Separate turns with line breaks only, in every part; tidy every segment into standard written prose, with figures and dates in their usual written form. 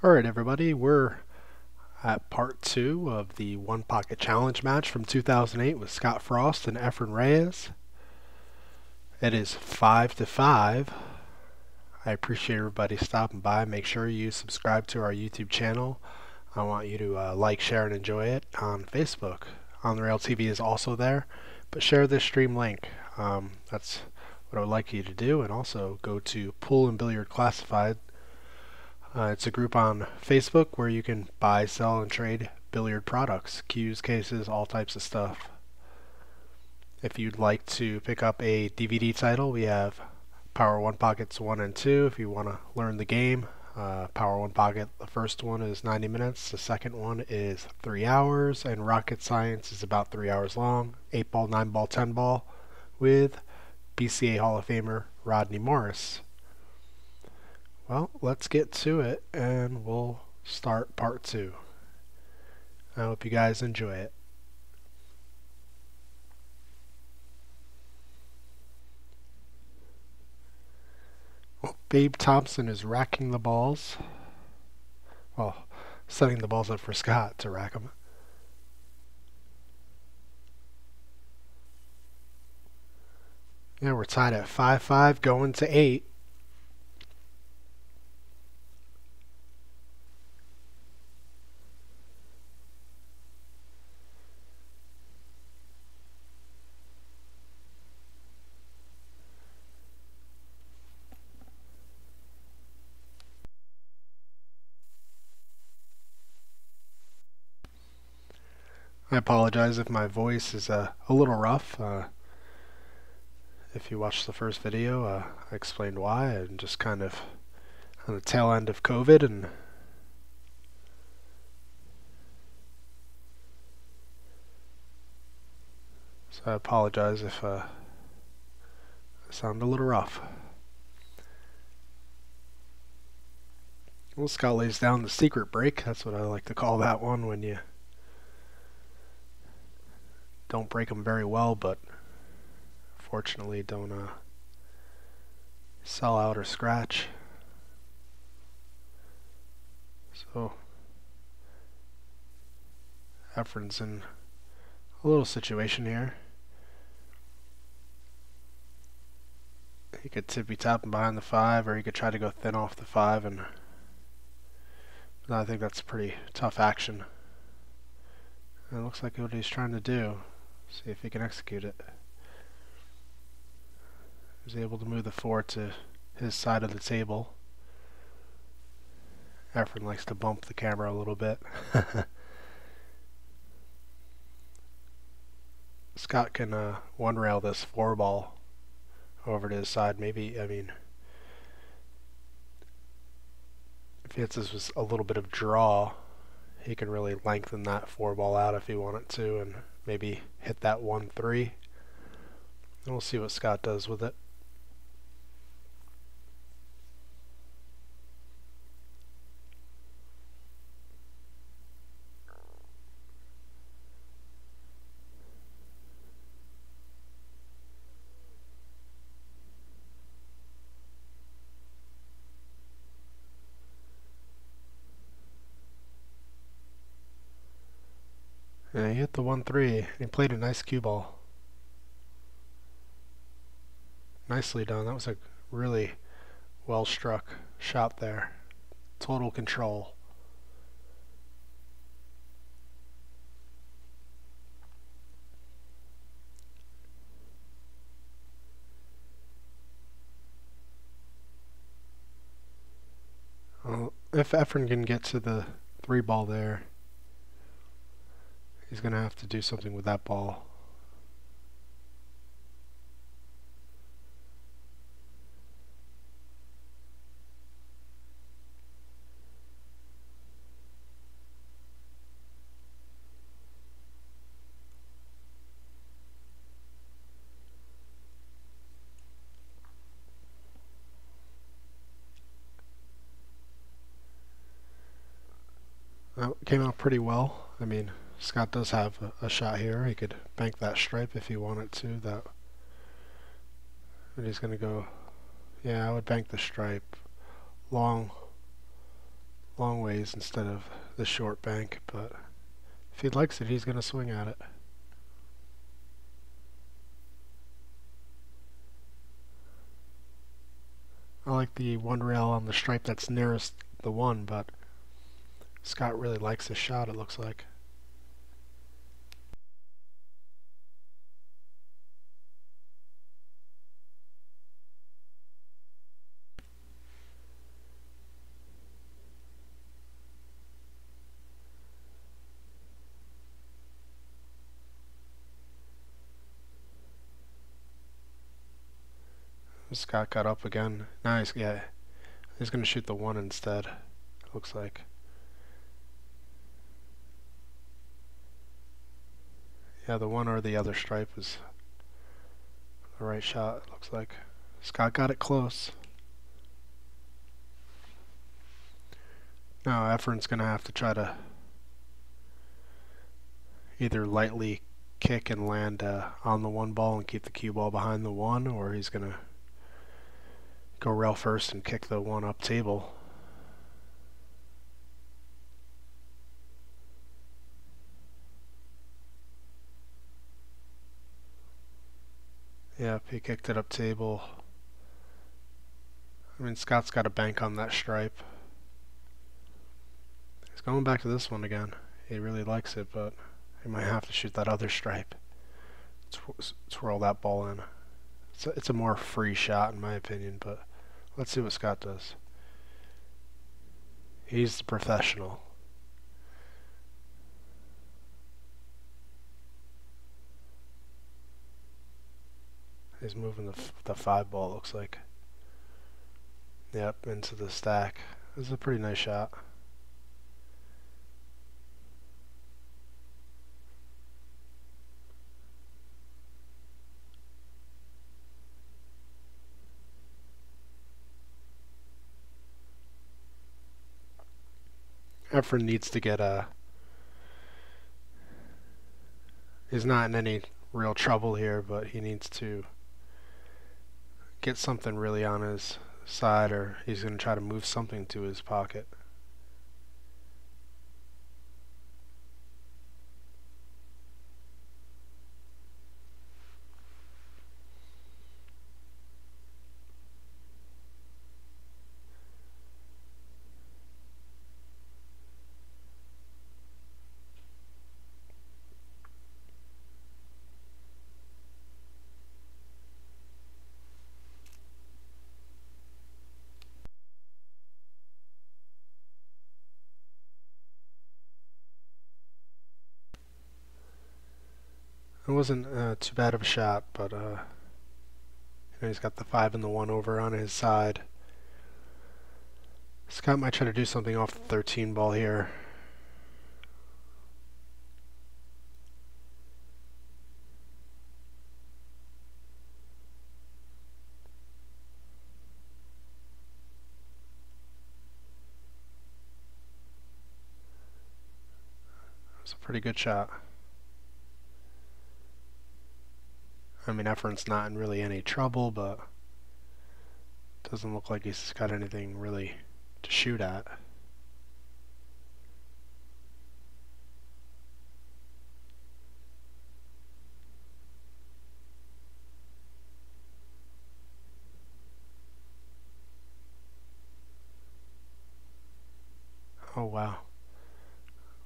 Alright everybody, we're at part 2 of the One Pocket Challenge match from 2008 with Scott Frost and Efren Reyes. It is 5 to 5. I appreciate everybody stopping by. Make sure you subscribe to our YouTube channel. I want you to like, share, and enjoy it on Facebook. On the Rail TV is also there, but share this stream link. That's what I would like you to do, and also go to Pool and Billiard Classified. It's a group on Facebook where you can buy, sell, and trade billiard products, cues, cases, all types of stuff. If you'd like to pick up a DVD title, we have Power One Pockets 1 and 2 if you want to learn the game. Power One Pocket, the first one is 90 minutes, the second one is 3 hours, and Rocket Science is about 3 hours long. 8 ball, 9 ball, 10 ball with BCA Hall of Famer Rodney Morris. Well, let's get to it and we'll start part 2. I hope you guys enjoy it. Well, Babe Thompson is racking the balls. Well, setting the balls up for Scott to rack them. Yeah, we're tied at 5-5 going to 8. I apologize if my voice is a little rough. If you watched the first video, I explained why. I'm just kind of on the tail end of COVID, and so I apologize if I sound a little rough. Well, Scott lays down the secret break. That's what I like to call that one when you don't break them very well, but fortunately don't sell out or scratch. So Efren's in a little situation here. He could tippy top behind the 5, or he could try to go thin off the 5, and I think that's pretty tough action. And it looks like what he's trying to do. See if he can execute it. He's able to move the 4 to his side of the table. Efren likes to bump the camera a little bit. Scott can one rail this 4 ball over to his side. Maybe, I mean, if he hits this with a little bit of draw, he can really lengthen that 4 ball out if he wanted to, and maybe hit that 1-3. And we'll see what Scott does with it. Yeah, he hit the 1-3, and he played a nice cue ball. Nicely done. That was a really well struck shot there. Total control. Well, if Efren can get to the 3 ball there, he's going to have to do something with that ball. That came out pretty well. I mean, Scott does have a shot here. He could bank that stripe if he wanted to. And he's going to go, yeah, I would bank the stripe. Long long ways instead of the short bank, but if he likes it, he's going to swing at it. I like the one rail on the stripe that's nearest the one, but Scott really likes his shot, it looks like. Scott got up again. Nice, yeah. He's going to shoot the one instead, looks like. Yeah, the one or the other stripe is the right shot, it looks like. Scott got it close. Now Efren's going to have to try to either lightly kick and land on the one ball and keep the cue ball behind the one, or he's going to go rail first and kick the one up table. Yep, he kicked it up table. I mean, Scott's got a bank on that stripe. He's going back to this one again. He really likes it, but he might have to shoot that other stripe. Twirl that ball in. It's a more free shot in my opinion, but let's see what Scott does. He's the professional. He's moving the 5 ball, it looks like. Yep, into the stack. This is a pretty nice shot. Efren needs to get a... He's not in any real trouble here, but he needs to get something really on his side, or he's going to try to move something to his pocket. It wasn't too bad of a shot, but he's got the 5 and the 1 over on his side. Scott might try to do something off the 13 ball here. It was a pretty good shot. I mean, Efren's not in really any trouble, but doesn't look like he's got anything really to shoot at. Oh wow.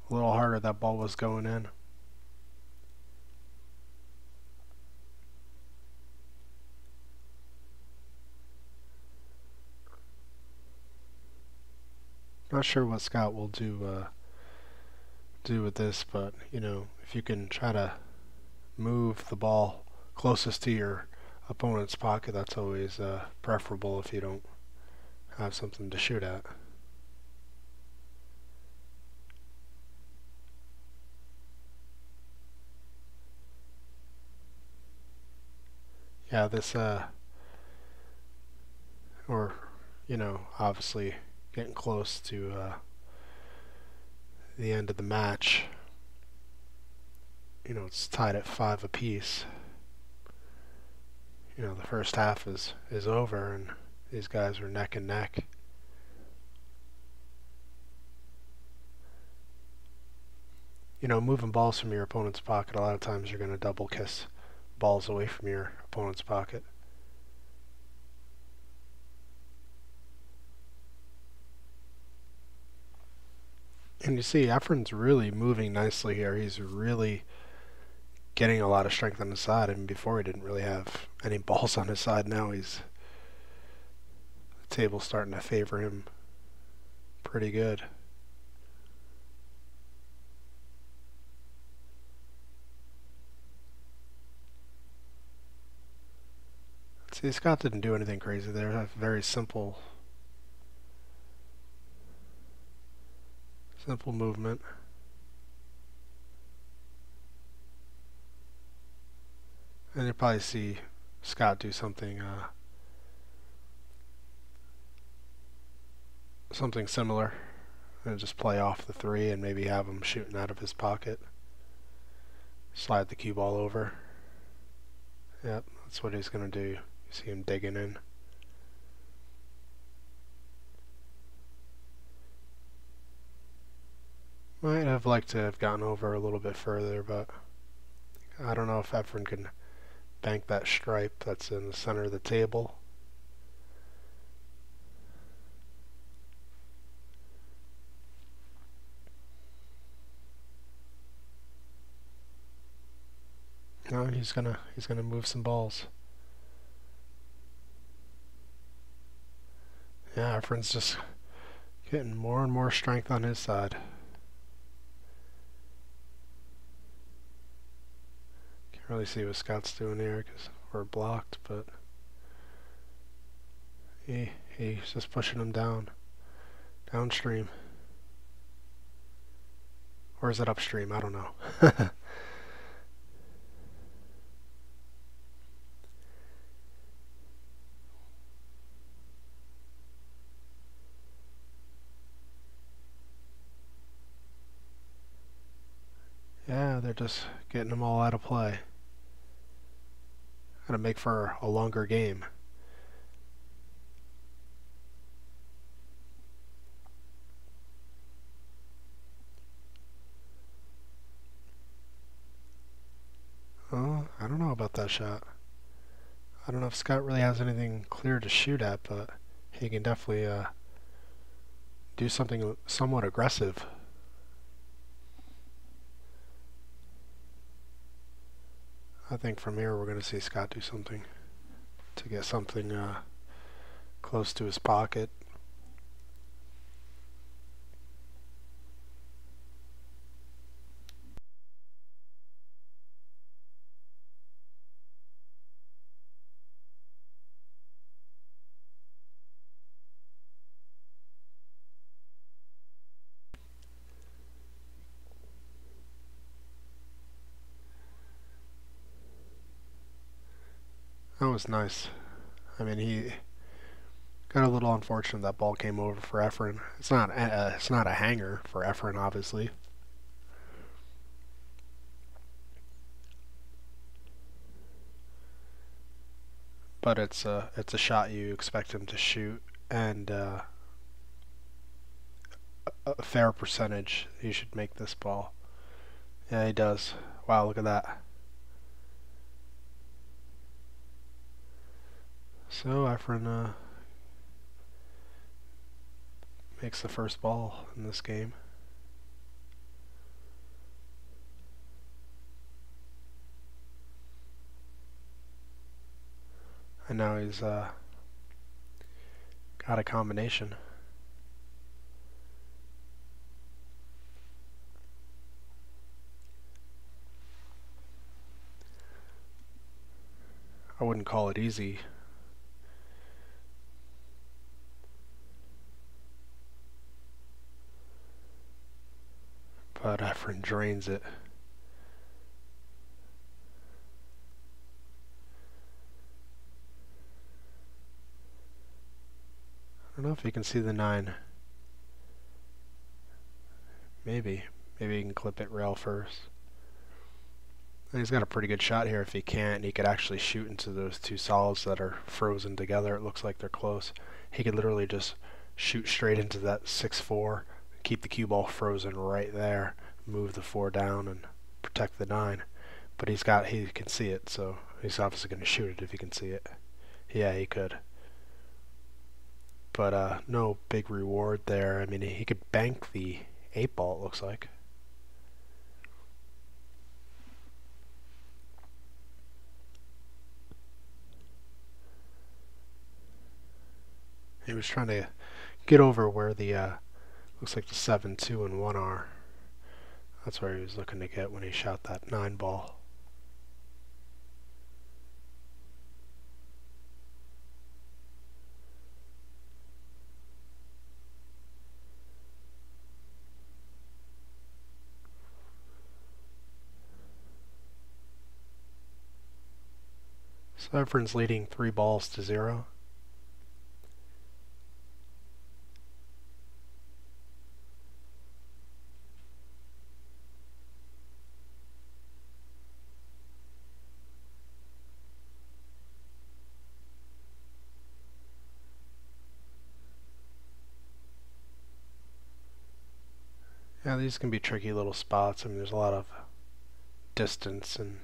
A little harder that ball was going in. Not sure what Scott will do with this, but you know, if you can try to move the ball closest to your opponent's pocket, that's always preferable if you don't have something to shoot at. Yeah, this or you know, obviously getting close to the end of the match. You know, it's tied at 5 apiece. You know, the first half is over, and these guys are neck and neck. moving balls from your opponent's pocket, a lot of times you're going to double kiss balls away from your opponent's pocket. And you see Efren's really moving nicely here. He's really getting a lot of strength on his side. And before he didn't really have any balls on his side. Now the table's starting to favor him pretty good. See, Scott didn't do anything crazy there. A very simple movement. And you'll probably see Scott do something similar, and just play off the 3 and maybe have him shooting out of his pocket. Slide the cue ball over. Yep, that's what he's going to do. You see him digging in. Might have liked to have gotten over a little bit further, but I don't know if Efren can bank that stripe that's in the center of the table. No, he's gonna move some balls. Yeah, Efren's just getting more and more strength on his side. Can't really see what Scott's doing here because we're blocked, but he's just pushing him downstream. Or is it upstream? I don't know. Yeah, they're just getting them all out of play. Gotta make for a longer game. Oh, I don't know about that shot. I don't know if Scott really has anything clear to shoot at, but he can definitely do something somewhat aggressive. I think from here we're going to see Scott do something to get something close to his pocket. That was nice. I mean, he got a little unfortunate that ball came over for Efren. It's not a hanger for Efren, obviously. But it's a shot you expect him to shoot, and a fair percentage he should make this ball. Yeah, he does. Wow, look at that. So Efren makes the first ball in this game. And now he's got a combination. I wouldn't call it easy. But Efren drains it. I don't know if you can see the 9. Maybe he can clip it rail first. And he's got a pretty good shot here if he can't. He could actually shoot into those 2 solids that are frozen together. It looks like they're close. He could literally just shoot straight into that 6-4, keep the cue ball frozen right there, move the 4 down and protect the 9. But he can see it, so he's obviously going to shoot it if he can see it. Yeah, he could. But no big reward there. I mean, he could bank the 8 ball, it looks like. He was trying to get over where the looks like the 7, 2, and 1 are. That's where he was looking to get when he shot that 9 ball. So Efren's leading 3 balls to 0. Yeah, these can be tricky little spots. I mean, there's a lot of distance and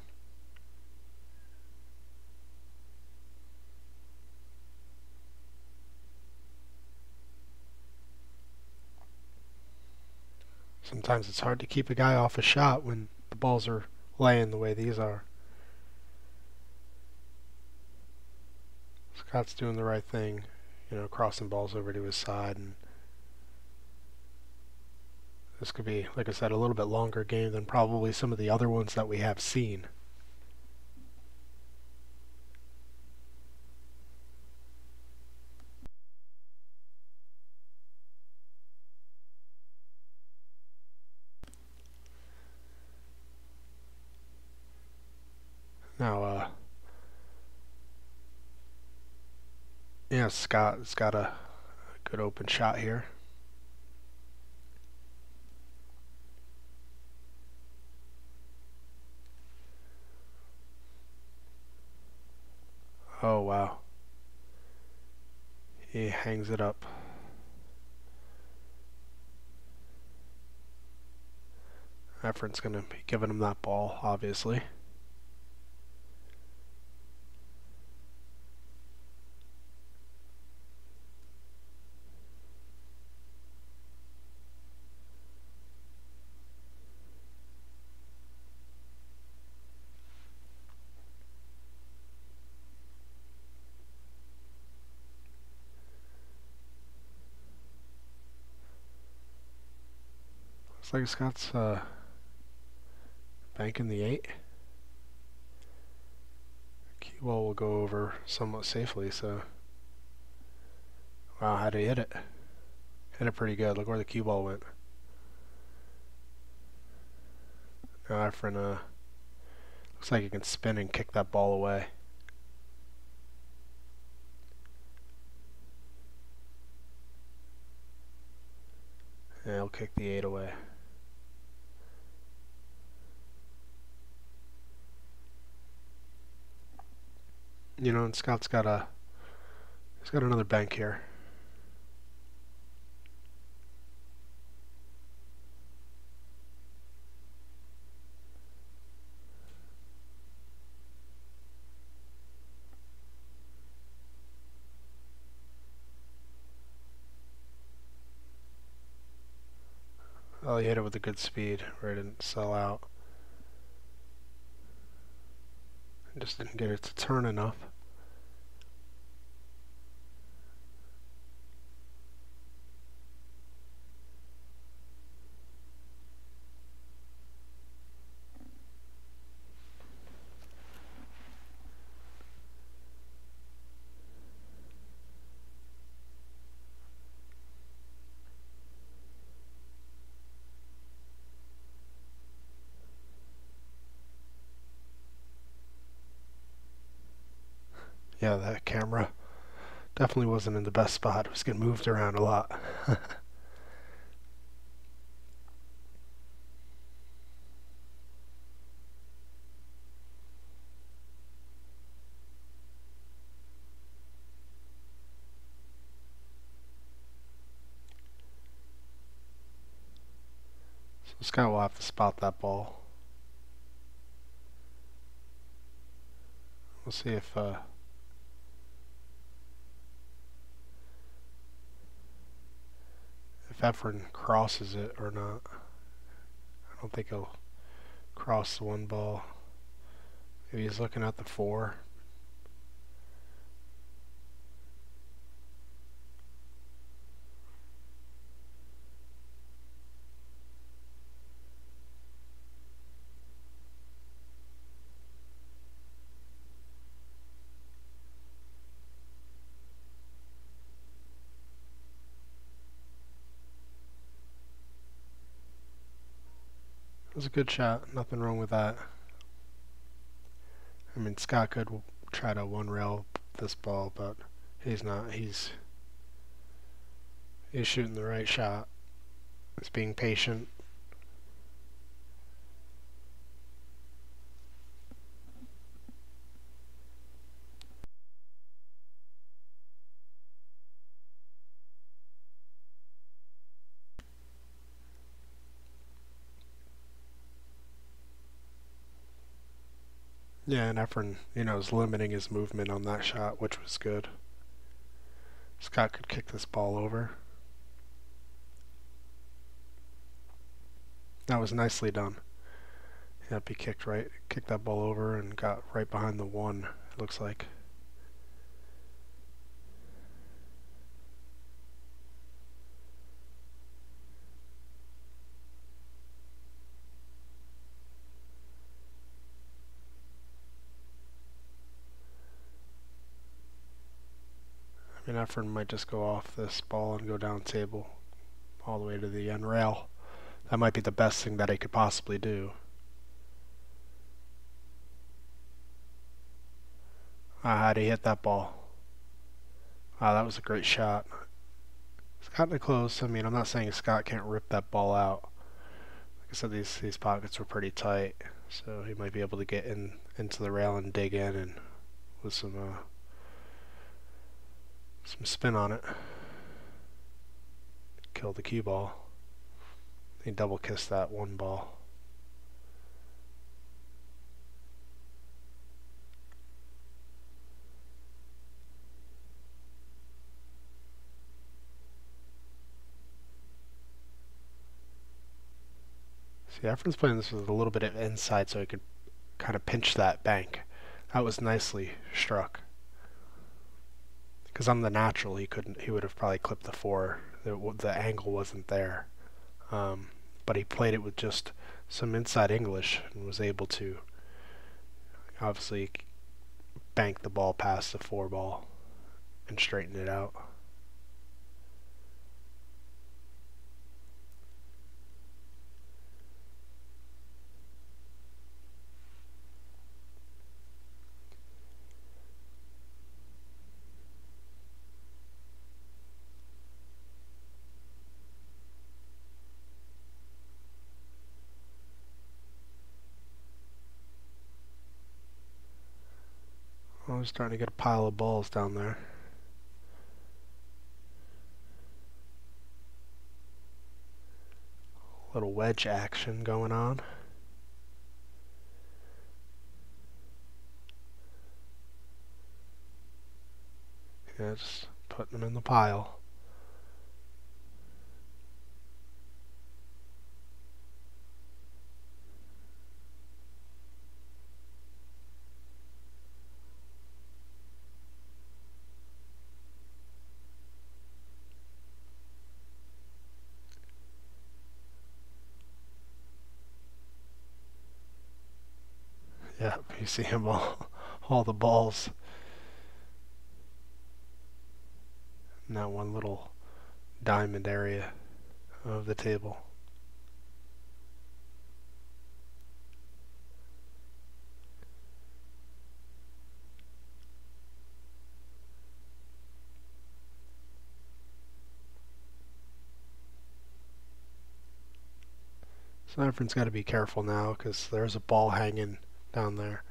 sometimes it's hard to keep a guy off a shot when the balls are laying the way these are. Scott's doing the right thing, crossing balls over to his side, and this could be, like I said, a little bit longer game than probably some of the other ones that we have seen. Now, yeah, Scott's got a good open shot here. Oh, wow. He hangs it up. Efren's going to be giving him that ball, obviously. Looks like Scott's banking the 8. Cue ball will go over somewhat safely, so... Wow, how'd he hit it? Hit it pretty good. Look where the cue ball went. Now Efren looks like he can spin and kick that ball away. And he'll kick the 8 away. And Scott's got he's got another bank here. Oh, he hit it with a good speed where it didn't sell out. It just didn't get it to turn enough. Yeah, that camera definitely wasn't in the best spot. It was getting moved around a lot. So Scott will have to spot that ball. We'll see if Efren crosses it or not. I don't think he'll cross the one ball. Maybe he's looking at the 4. It was a good shot. Nothing wrong with that. I mean, Scott could try to one rail this ball, but he's not. He's shooting the right shot. He's being patient. Yeah, and Efren, is limiting his movement on that shot, which was good. Scott could kick this ball over. That was nicely done. Yep, he kicked that ball over and got right behind the 1, it looks like. I mean, Efren might just go off this ball and go down table all the way to the end rail. That might be the best thing that he could possibly do. How'd he hit that ball? Wow, that was a great shot. It's gotten close. I mean, I'm not saying Scott can't rip that ball out. Like I said, these pockets were pretty tight, so he might be able to get into the rail and dig in and with some spin on it. Kill the cue ball. He double kissed that 1 ball. See, Efren's playing this with a little bit of inside so he could kind of pinch that bank. That was nicely struck. Because on the natural, he would have probably clipped the 4. The angle wasn't there. But he played it with just some inside English and was able to obviously bank the ball past the 4 ball and straighten it out. I was starting to get a pile of balls down there. A little wedge action going on. Yeah, just putting them in the pile. Yeah, you see him all the balls in that one little diamond area of the table. So Efren's got to be careful now because there's a ball hanging down there.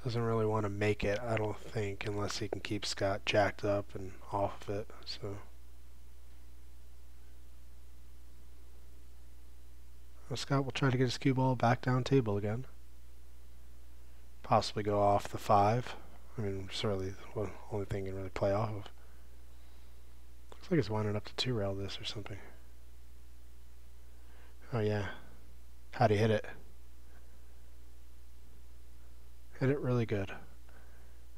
Doesn't really want to make it, I don't think, unless he can keep Scott jacked up and off of it. So Scott will try to get his cue ball back down table again. Possibly go off the 5. I mean, certainly the only thing he can really play off of. Looks like he's winding up to 2-rail this or something. Oh yeah. How'd he hit it? Hit it really good.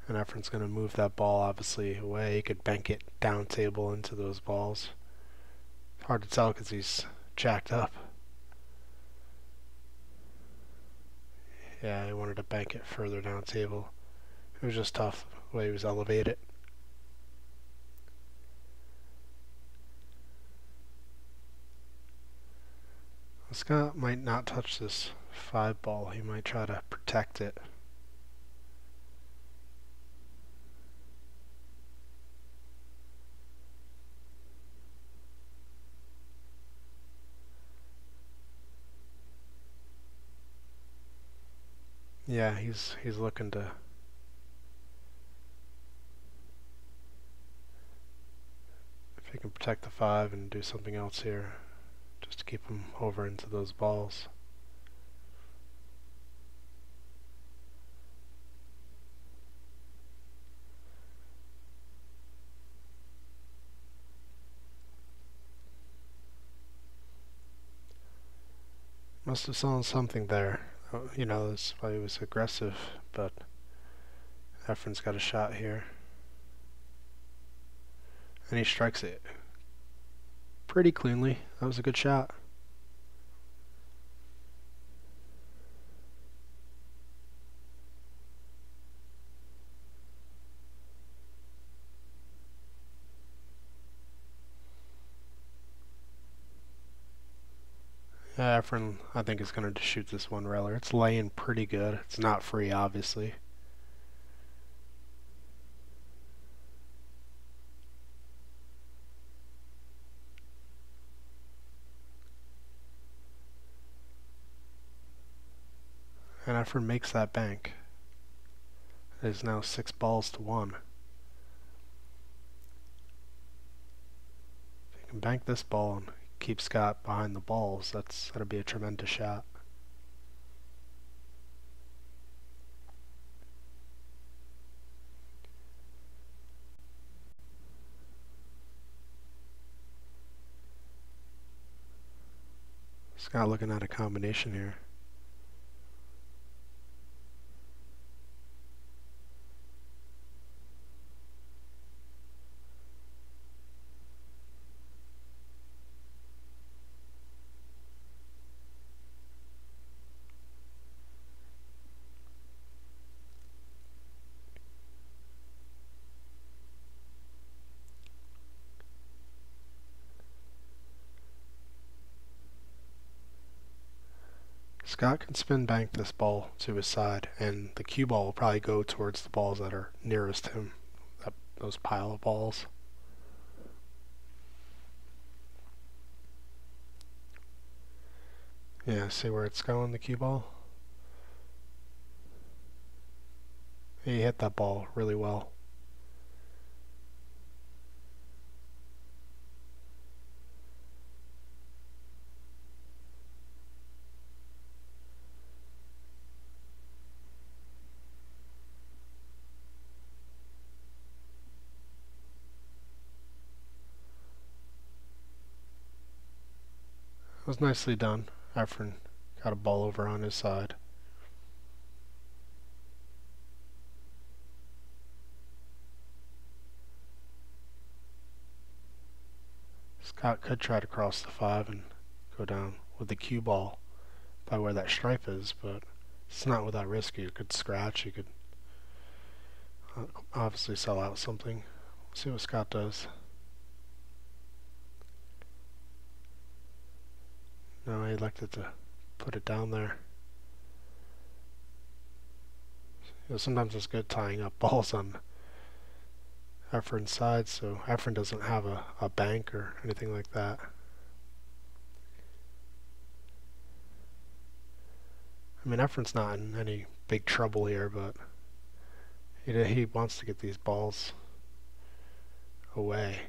And Efren's going to move that ball obviously away. He could bank it down table into those balls. Hard to tell because he's jacked up. Yeah, he wanted to bank it further down table. It was just tough the way he was elevated. Scott might not touch this 5 ball. He might try to protect it. Yeah, he's looking to if he can protect the 5 and do something else here, just to keep him over into those balls. Must have saw something there. You know, that's why he was aggressive, but Efren's got a shot here. And he strikes it pretty cleanly. That was a good shot. Yeah, Efren, I think, is going to shoot this 1-railer. It's laying pretty good. It's not free, obviously. And Efren makes that bank. It is now 6 balls to 1. If you can bank this ball and keep Scott behind the balls, that'll be a tremendous shot. Scott looking at a combination here. Scott can spin bank this ball to his side, and the cue ball will probably go towards the balls that are nearest him, those pile of balls. Yeah, see where it's going, the cue ball? He hit that ball really well. It was nicely done. Efren got a ball over on his side. Scott could try to cross the 5 and go down with the cue ball by where that stripe is, but it's not without risk. You could scratch, you could obviously sell out something. We'll see what Scott does. No, he elected to put it down there. You know, sometimes it's good tying up balls on Efren's side, so Efren doesn't have a bank or anything like that. I mean, Efren's not in any big trouble here, but he wants to get these balls away.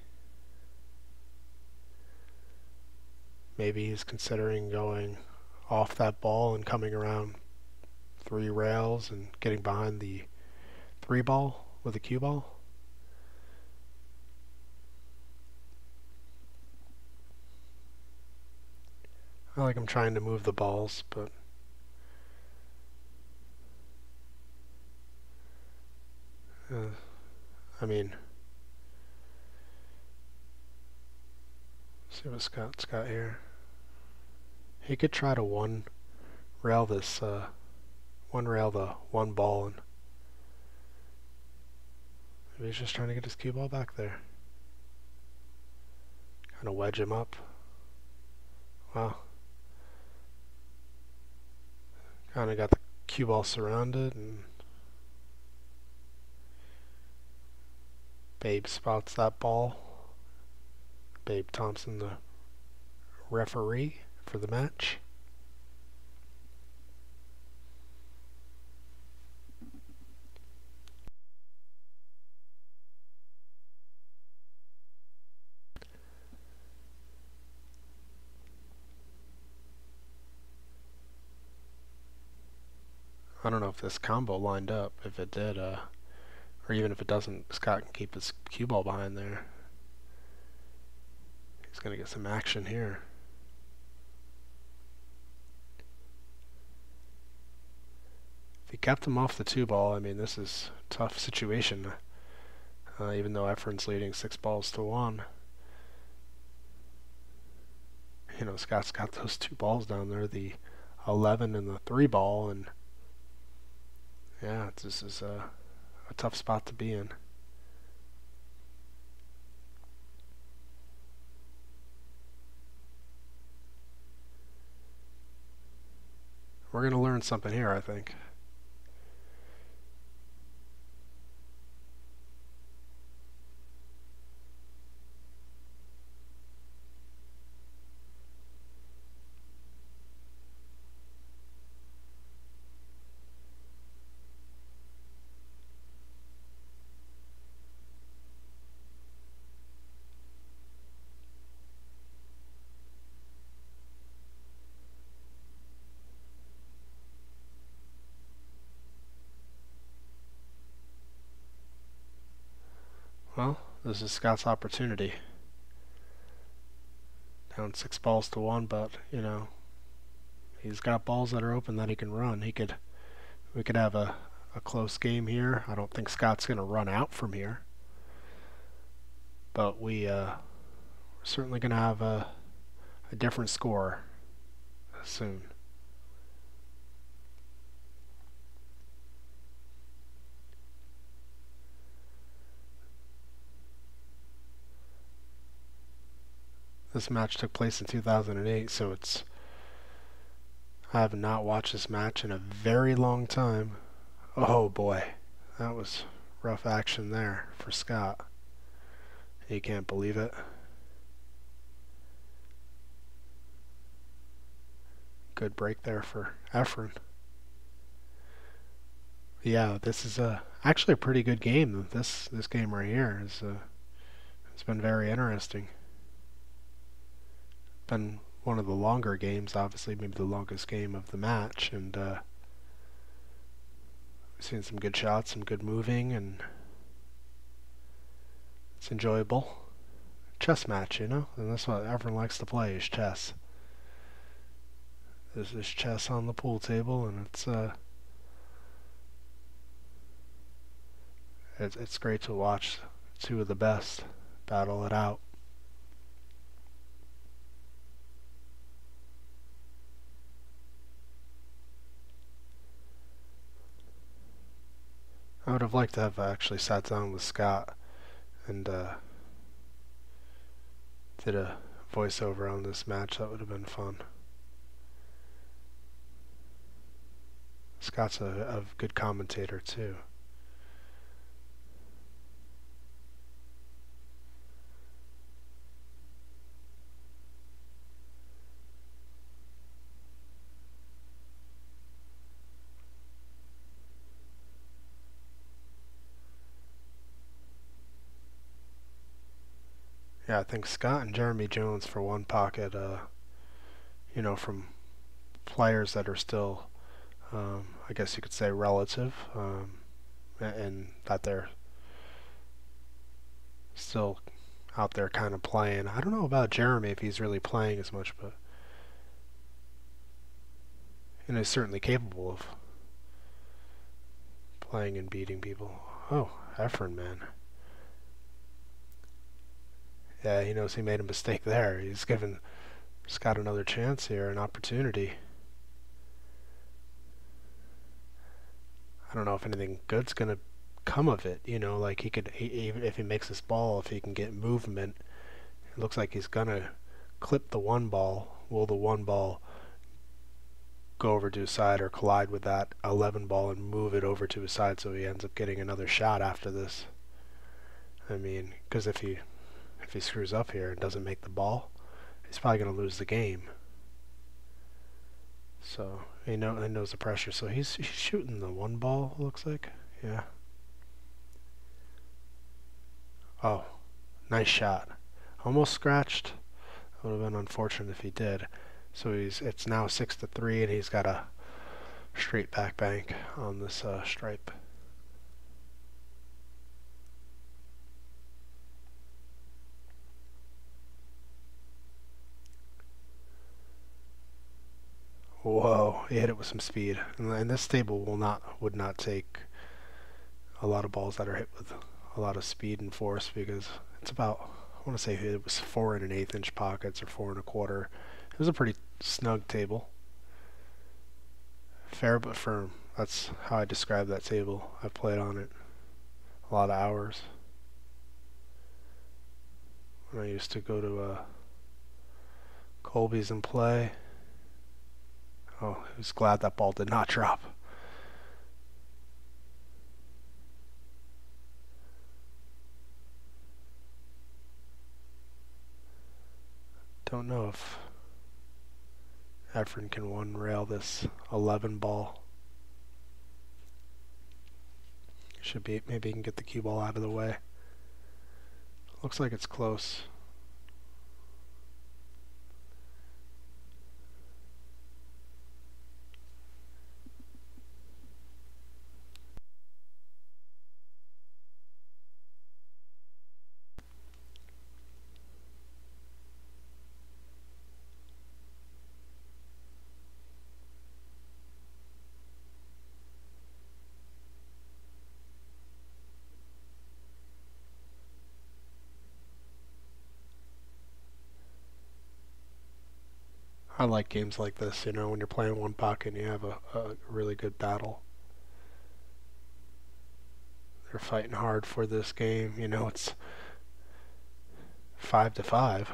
Maybe he's considering going off that ball and coming around 3 rails and getting behind the 3 ball with a cue ball. I like I'm trying to move the balls, but I mean, see what Scott's got here. He could try to rail this, one rail the 1 ball, and maybe he's just trying to get his cue ball back there. Kind of wedge him up. Wow. Kind of got the cue ball surrounded, and Babe spots that ball. Babe Thompson, the referee for the match. I don't know if this combo lined up. If it did, or even if it doesn't, Scott can keep his cue ball behind there. He's going to get some action here. If he kept him off the 2 ball, I mean, this is a tough situation. Even though Efren's leading 6 balls to 1. You know, Scott's got those 2 balls down there, the 11 and the 3 ball, and yeah, this is a tough spot to be in. We're going to learn something here, I think. Well, this is Scott's opportunity. Down 6 balls to 1, but, you know, he's got balls that are open that he can run. We could have a close game here. I don't think Scott's going to run out from here. But we're certainly going to have a different score soon. This match took place in 2008, so I have not watched this match in a very long time. Oh boy, that was rough action there for Scott. You can't believe it. Good break there for Efren. Yeah, this is actually a pretty good game. This game right here has been very interesting. Been one of the longer games, obviously maybe the longest game of the match, and we've seen some good shots, some good moving, and it's enjoyable. Chess match, you know, and that's what everyone likes to play, is chess. There's this chess on the pool table, and it's great to watch 2 of the best battle it out. I would have liked to have actually sat down with Scott and did a voiceover on this match. That would have been fun. Scott's a good commentator too. Yeah, I think Scott and Jeremy Jones for 1 pocket, you know, from players that are still, I guess you could say, relative, and that they're still out there kind of playing. I don't know about Jeremy if he's really playing as much, but and is certainly capable of playing and beating people. Oh, Efren, man. Yeah, he knows he made a mistake there. He's got another chance here, an opportunity. I don't know if anything good's gonna come of it. Like even if he makes this ball, if he can get movement, it looks like he's gonna clip the one ball. Will the one ball go over to his side or collide with that 11 ball and move it over to his side so he ends up getting another shot after this? I mean, because if he screws up here and doesn't make the ball, he's probably gonna lose the game. So he knows the pressure. So he's shooting the one ball. Looks like, yeah. Oh, nice shot. Almost scratched. Would have been unfortunate if he did. So it's now 6-3, and he's got a straight back bank on this stripe. Whoa, he hit it with some speed. And this table would not take a lot of balls that are hit with a lot of speed and force, because it's about, I want to say it was 4 1/8 inch pockets or 4 1/4. It was a pretty snug table. Fair but firm. That's how I describe that table. I played on it a lot of hours when I used to go to Colby's and play. Oh, I was glad that ball did not drop. Don't know if Efren can one rail this 11 ball. Should be, maybe he can get the cue ball out of the way. Looks like it's close. I like games like this, when you're playing one pocket and you have a really good battle. They're fighting hard for this game. It's 5-5.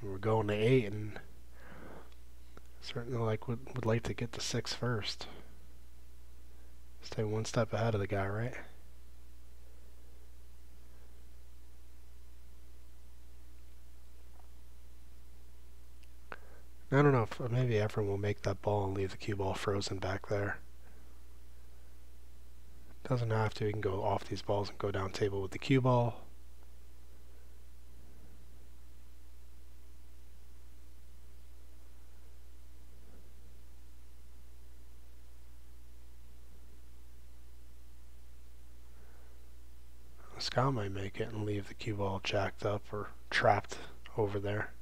We're going to 8, and certainly would like to get to 6 first. Stay one step ahead of the guy, right? I don't know if maybe Efren will make that ball and leave the cue ball frozen back there. Doesn't have to. He can go off these balls and go down table with the cue ball. Scott might make it and leave the cue ball jacked up or trapped over there.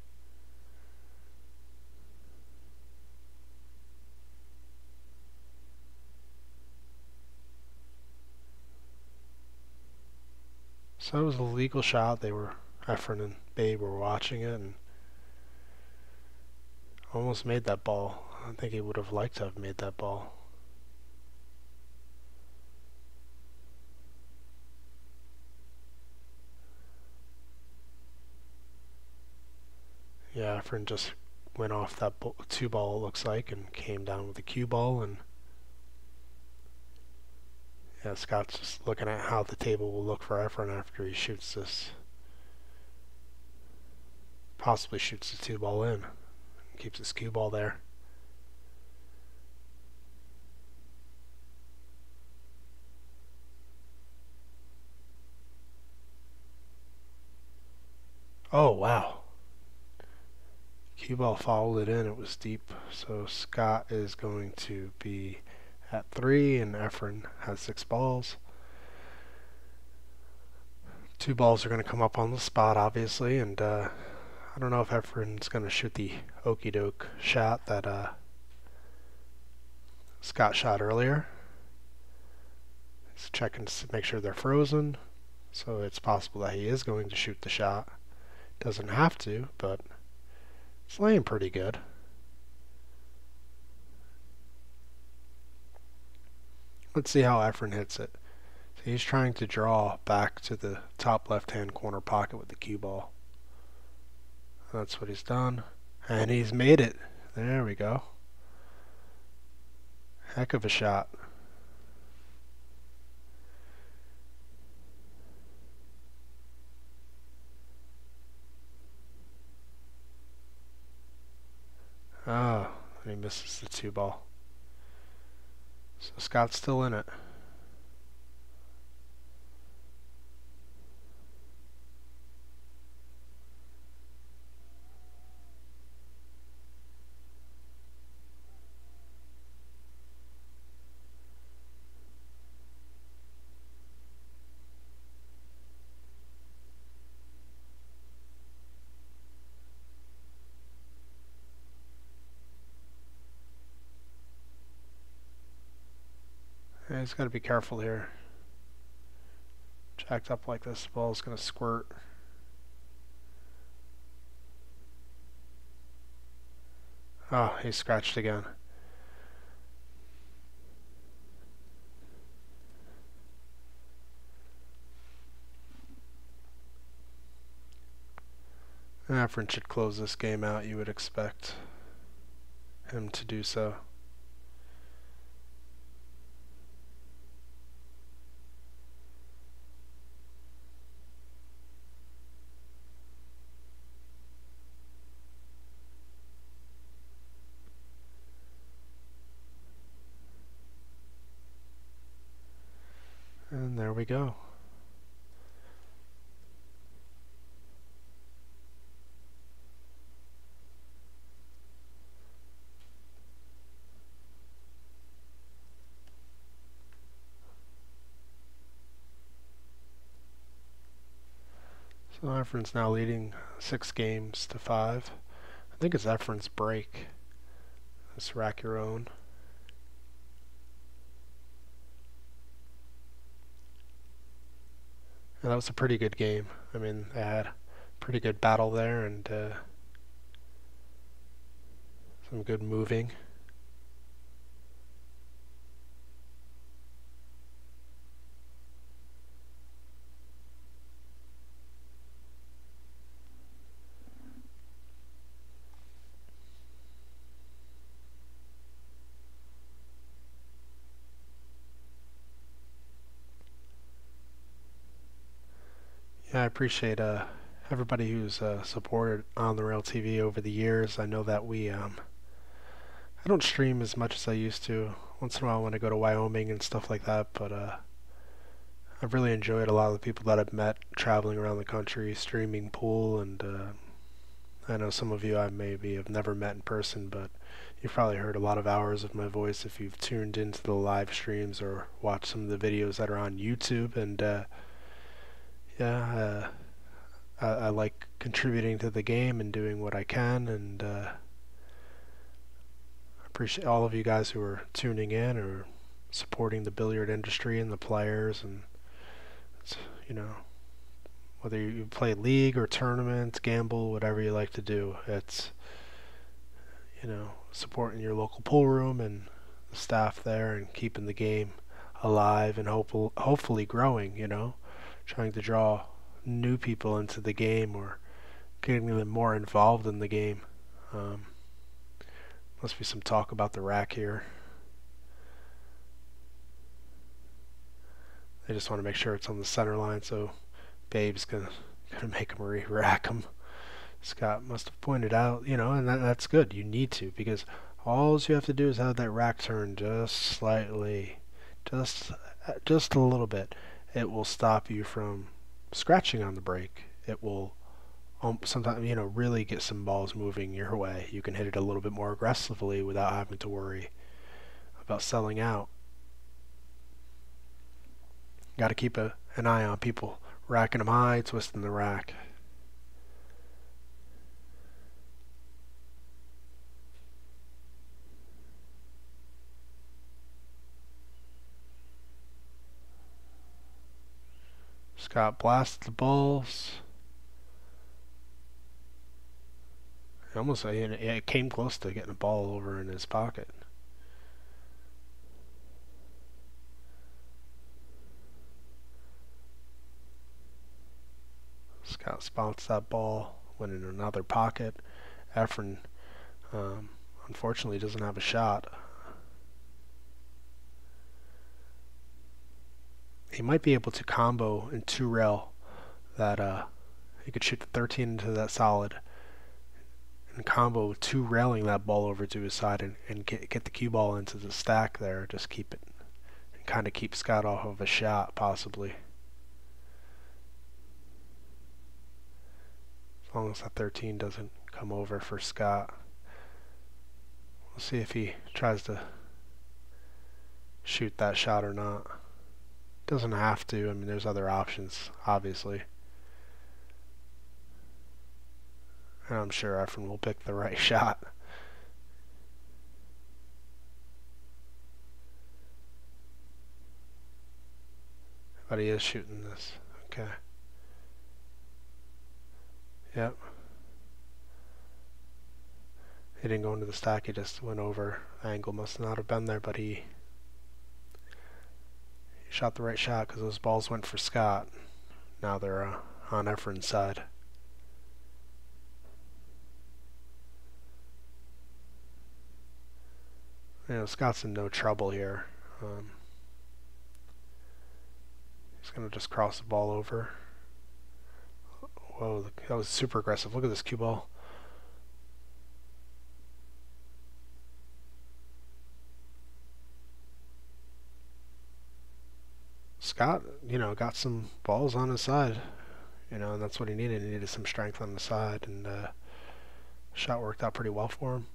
So it was a legal shot. Efren and Babe were watching it and almost made that ball. I think he would have liked to have made that ball. Yeah, Efren just went off that 2 ball, it looks like, and came down with the cue ball. And yeah, Scott's just looking at how the table will look for Efren after he shoots this. Possibly shoots the 2 ball in. Keeps his cue ball there. Oh, wow. cue ball followed it in. It was deep. So Scott is going to be at 3, and Efren has 6 balls. 2 balls are going to come up on the spot, obviously, and I don't know if Efren's going to shoot the okey doke shot that Scott shot earlier. He's checking to make sure they're frozen, so it's possible that he is going to shoot the shot. Doesn't have to, but it's laying pretty good. Let's see how Efren hits it. So he's trying to draw back to the top left-hand corner pocket with the cue ball. That's what he's done. And he's made it. There we go. Heck of a shot. Oh, and he misses the 2 ball. So Scott's still in it. He's got to be careful here. Jacked up like this, the ball's going to squirt. Oh, he scratched again. Efren should close this game out. You would expect him to do so. And there we go. So Efren's now leading 6 games to 5. I think it's Efren's break. Let's rack your own. And that was a pretty good game. I mean, they had a pretty good battle there and some good moving. Yeah, I appreciate everybody who's supported On the Rail TV over the years. I know that I don't stream as much as I used to. Once in a while when I go to Wyoming and stuff like that, but I've really enjoyed a lot of the people that I've met traveling around the country, streaming pool, and I know some of you I maybe have never met in person, but you've probably heard a lot of hours of my voice if you've tuned into the live streams or watched some of the videos that are on YouTube, and yeah, I like contributing to the game and doing what I can, and I appreciate all of you guys who are tuning in or supporting the billiard industry and the players, and you know, whether you play league or tournaments, gamble, whatever you like to do, it's, you know, supporting your local pool room and the staff there and keeping the game alive and hopefully growing, you know, trying to draw new people into the game or getting them more involved in the game. Must be some talk about the rack here. They just want to make sure it's on the center line, so Babe's gonna make him re-rack him. Scott must have pointed out, you know, and that's good. You need to, because all you have to do is have that rack turn just slightly, just a little bit. It will stop you from scratching on the break. It will sometimes, really get some balls moving your way. You can hit it a little bit more aggressively without having to worry about selling out. Got to keep an eye on people racking them high, twisting the rack. Scott blasted the balls. It came close to getting the ball over in his pocket. Scott spots that ball, went in another pocket. Efren, unfortunately, doesn't have a shot. He might be able to combo in 2-rail that he could shoot the 13 into that solid and combo 2-railing that ball over to his side and get the cue ball into the stack there. Just keep it and kind of keep Scott off of a shot, possibly. As long as that 13 doesn't come over for Scott. We'll see if he tries to shoot that shot or not. Doesn't have to. I mean, there's other options, obviously. And I'm sure Efren will pick the right shot. But he is shooting this. Okay. Yep. He didn't go into the stack, he just went over. The angle must not have been there, but he shot the right shot because those balls went for Scott. Now they're on Efren's side. Scott's in no trouble here. He's going to just cross the ball over. Whoa, that was super aggressive. Look at this cue ball. Scott, got some balls on his side. And that's what he needed. He needed some strength on the side, and shot worked out pretty well for him.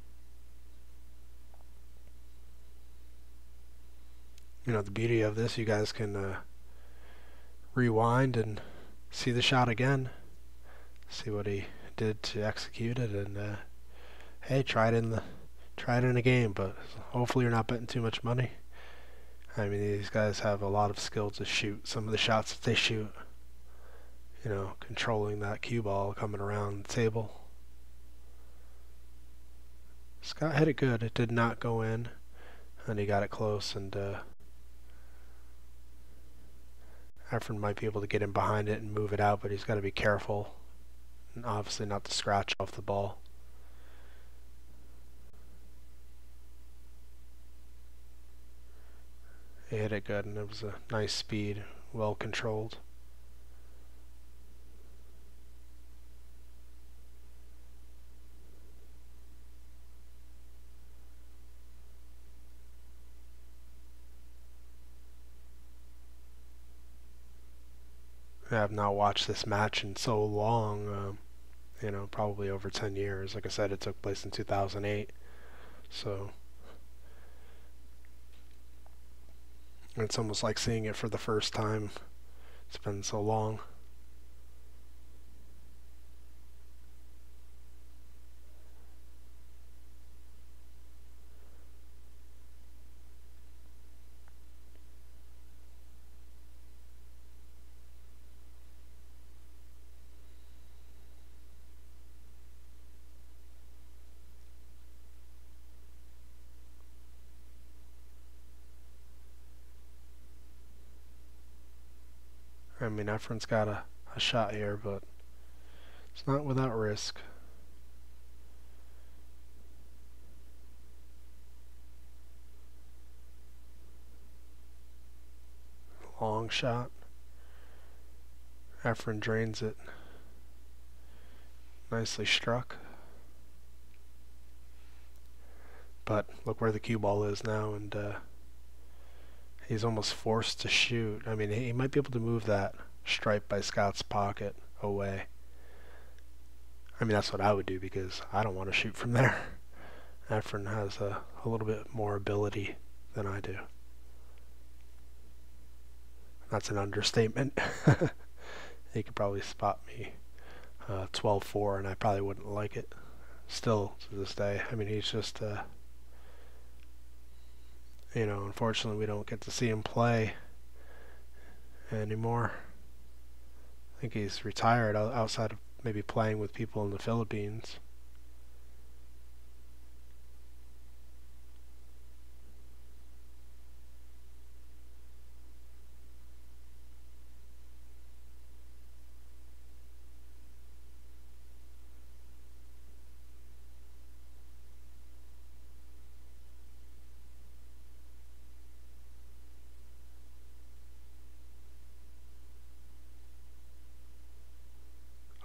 The beauty of this, you guys can rewind and see the shot again, see what he did to execute it, and hey, try it in a game. But hopefully you're not betting too much money. I mean, these guys have a lot of skill to shoot some of the shots that they shoot. Controlling that cue ball coming around the table. Scott hit it good. It did not go in, and he got it close, and Efren might be able to get in behind it and move it out, but he's got to be careful and obviously not to scratch off the ball. He hit it good, and it was a nice speed, well controlled. I have not watched this match in so long, probably over 10 years. Like I said, it took place in 2008, so it's almost like seeing it for the first time. It's been so long. I mean, Efren's got a shot here, but it's not without risk. Long shot. Efren drains it. Nicely struck. But look where the cue ball is now, and he's almost forced to shoot. I mean, he might be able to move that stripe by Scott's pocket away. I mean, that's what I would do because I don't want to shoot from there. Efren has a little bit more ability than I do. That's an understatement. He could probably spot me 12-4 and I probably wouldn't like it. Still to this day. I mean, he's just, unfortunately we don't get to see him play anymore. I think he's retired outside of maybe playing with people in the Philippines.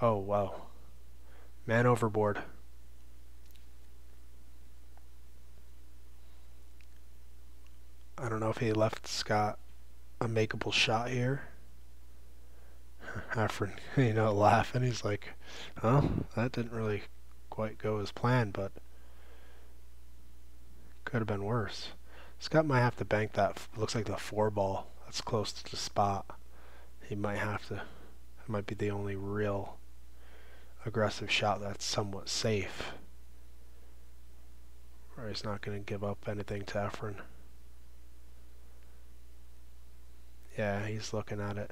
Oh, wow. Man overboard. I don't know if he left Scott a makeable shot here. Efren, laughing. He's like, oh, that didn't really quite go as planned, but could have been worse. Scott might have to bank that. Looks like the 4 ball. That's close to the spot. He might have to. It might be the only real aggressive shot that's somewhat safe. Or he's not going to give up anything to Efren. Yeah, he's looking at it.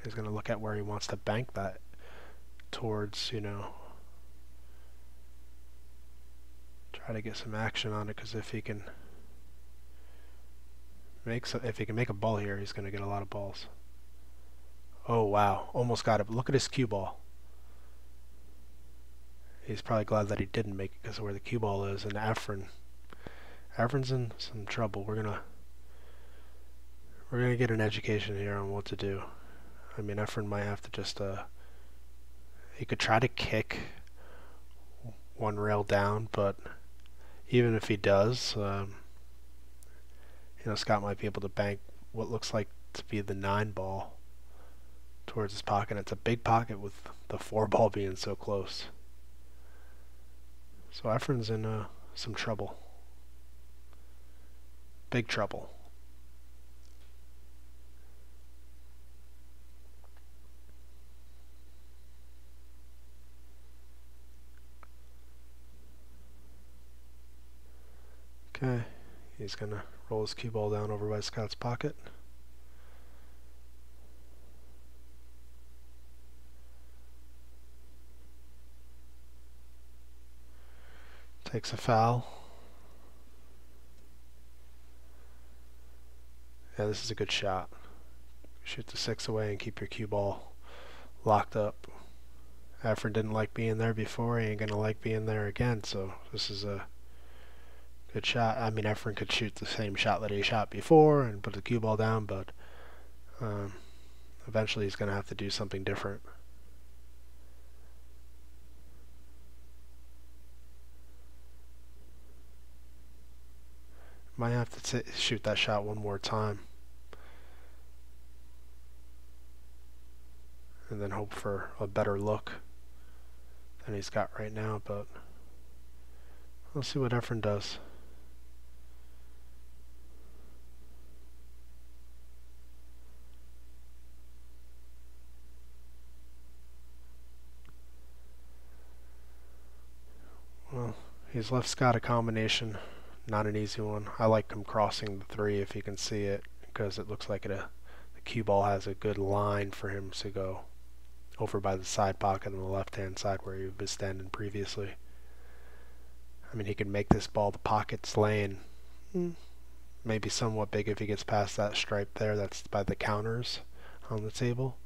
He's going to look at where he wants to bank that towards, try to get some action on it, because if he can make a ball here, he's going to get a lot of balls. Oh wow, almost got it. But look at his cue ball. He's probably glad that he didn't make it because of where the cue ball is. And Efren's in some trouble. We're gonna get an education here on what to do. I mean, Efren might have to just he could try to kick one rail down, but even if he does, Scott might be able to bank what looks like to be the 9 ball towards his pocket. It's a big pocket with the 4 ball being so close. So Efren's in some trouble. Big trouble. Okay, he's going to roll his cue ball down over by Scott's pocket. Takes a foul. Yeah, this is a good shot. Shoot the 6 away and keep your cue ball locked up. Efren didn't like being there before. He ain't going to like being there again, so this is a good shot. I mean, Efren could shoot the same shot that he shot before and put the cue ball down, but eventually he's going to have to do something different. Might have to shoot that shot one more time. And then hope for a better look than he's got right now, but we'll see what Efren does. Well, he's left Scott a combination. Not an easy one. I like him crossing the 3 if you can see it, because it looks like the cue ball has a good line for him to go over by the side pocket on the left-hand side where he was standing previously. I mean, he can make this ball the pocket's lane maybe somewhat big if he gets past that stripe there. That's by the counters on the table.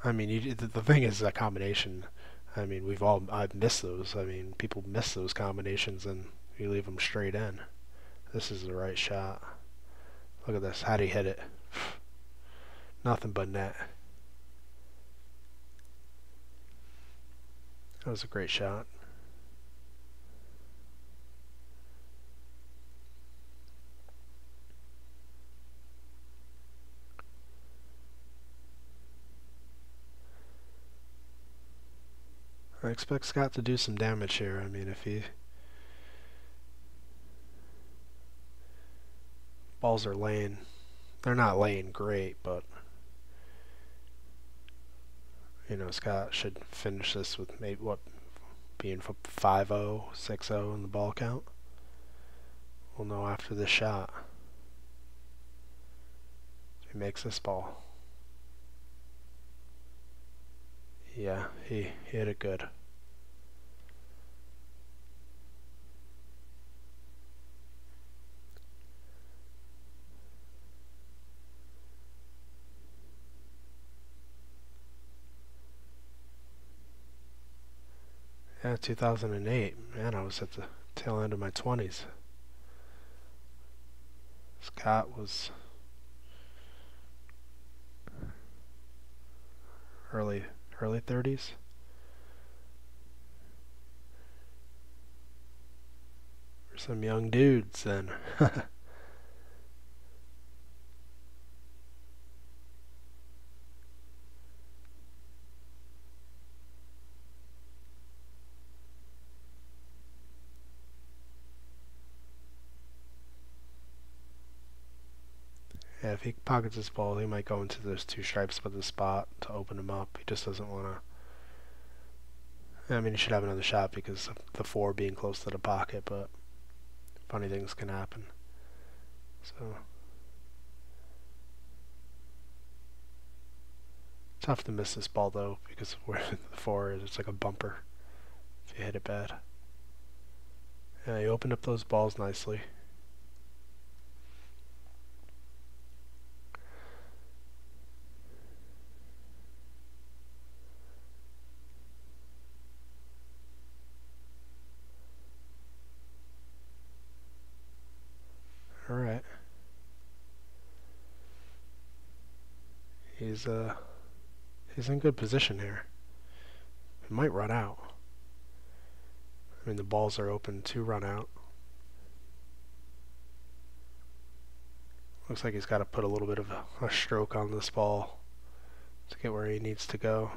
I mean, the thing is a combination. I mean, I've missed those. I mean, people miss those combinations and you leave them straight in. This is the right shot. Look at this. How'd he hit it? Nothing but net. That was a great shot. I expect Scott to do some damage here. I mean, if he... balls are laying... they're not laying great, but... you know, Scott should finish this with maybe, what, being 5-0, 6-0 in the ball count. We'll know after this shot. If he makes this ball. Yeah, he hit it good. Yeah, 2008. Man, I was at the tail end of my 20s. Scott was early 30s. For some young dudes then. Yeah, if he pockets this ball, he might go into those two stripes by the spot to open him up. He just doesn't want to. I mean, he should have another shot because of the 4 being close to the pocket, but funny things can happen. So tough to miss this ball though because of where the 4 is. It's like a bumper if you hit it bad. Yeah, he opened up those balls nicely. All right. He's in good position here. He might run out. I mean, the balls are open to run out. Looks like he's got to put a little bit of a stroke on this ball to get where he needs to go.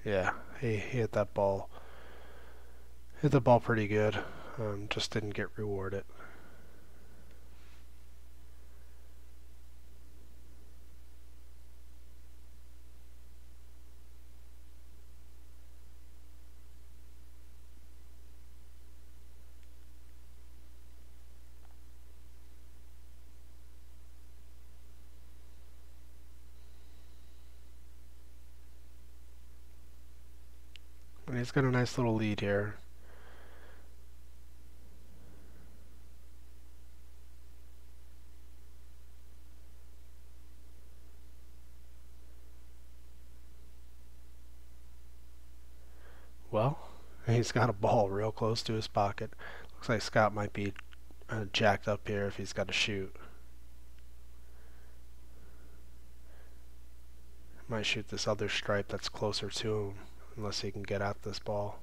Yeah, he hit that ball. Hit the ball pretty good. Just didn't get rewarded. And he's got a nice little lead here. Well, he's got a ball real close to his pocket. Looks like Scott might be jacked up here if he's got to shoot. Might shoot this other stripe that's closer to him, unless he can get at this ball.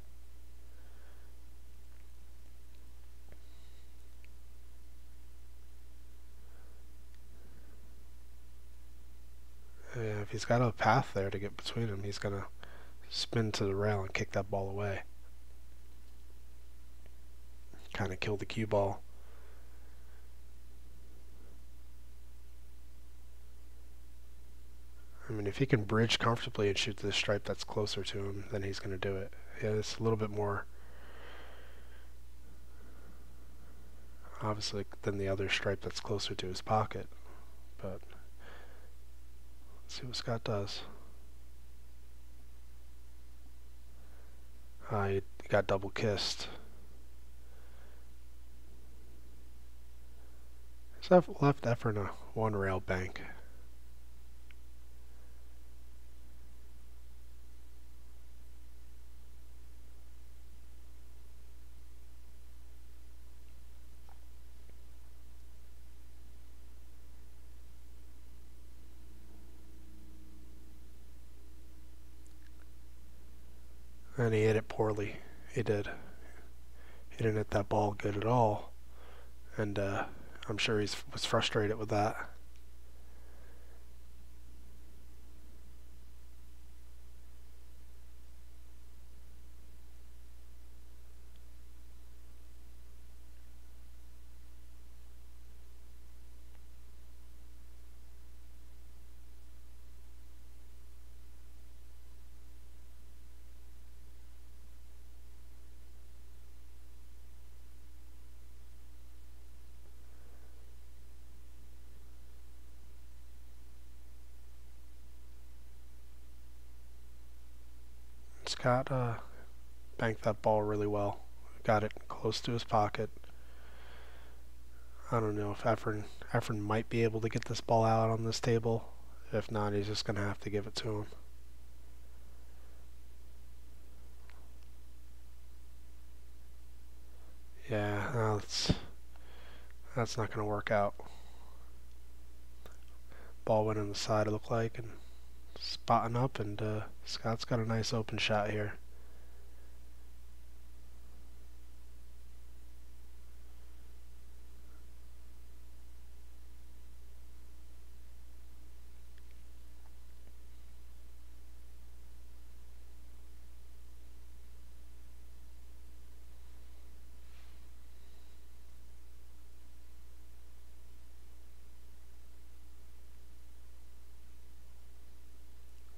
Yeah, if he's got a path there to get between him, he's gonna spin to the rail and kick that ball away. Kind of kill the cue ball. I mean, if he can bridge comfortably and shoot this stripe that's closer to him, then he's going to do it. Yeah, it's a little bit more, obviously, than the other stripe that's closer to his pocket. But let's see what Scott does. He got double kissed. He's left Efren a 1 rail bank. And he hit it poorly. He did. He didn't hit that ball good at all. And I'm sure he was frustrated with that. Scott banked that ball really well. Got it close to his pocket. I don't know if Efren might be able to get this ball out on this table. If not, he's just going to have to give it to him. Yeah, no, that's not going to work out. Ball went in the side, it looked like, and spotting up, and Scott's got a nice open shot here.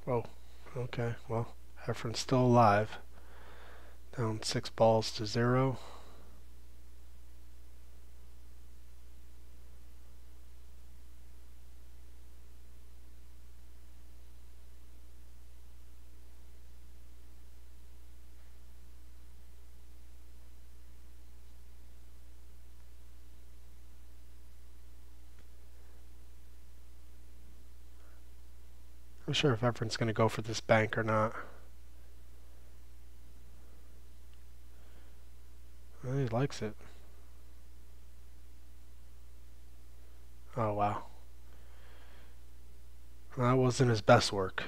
Whoa, okay, well, Efren's still alive. Down 6 balls to 0. I'm sure if Efren's going to go for this bank or not. Well, he likes it. Oh, wow. Well, that wasn't his best work.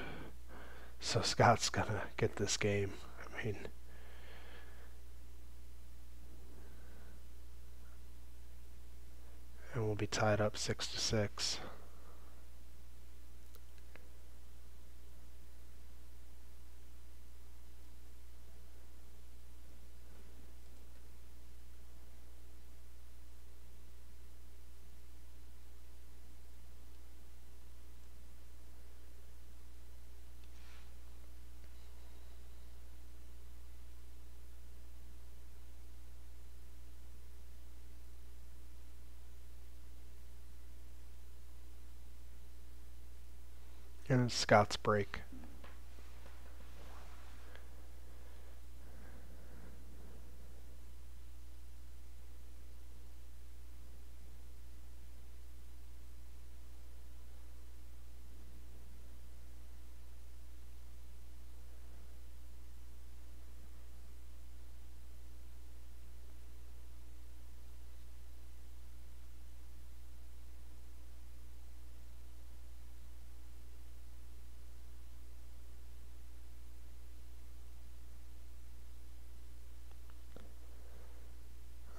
So Scott's going to get this game. I mean, and we'll be tied up 6-6. And it's Scott's break.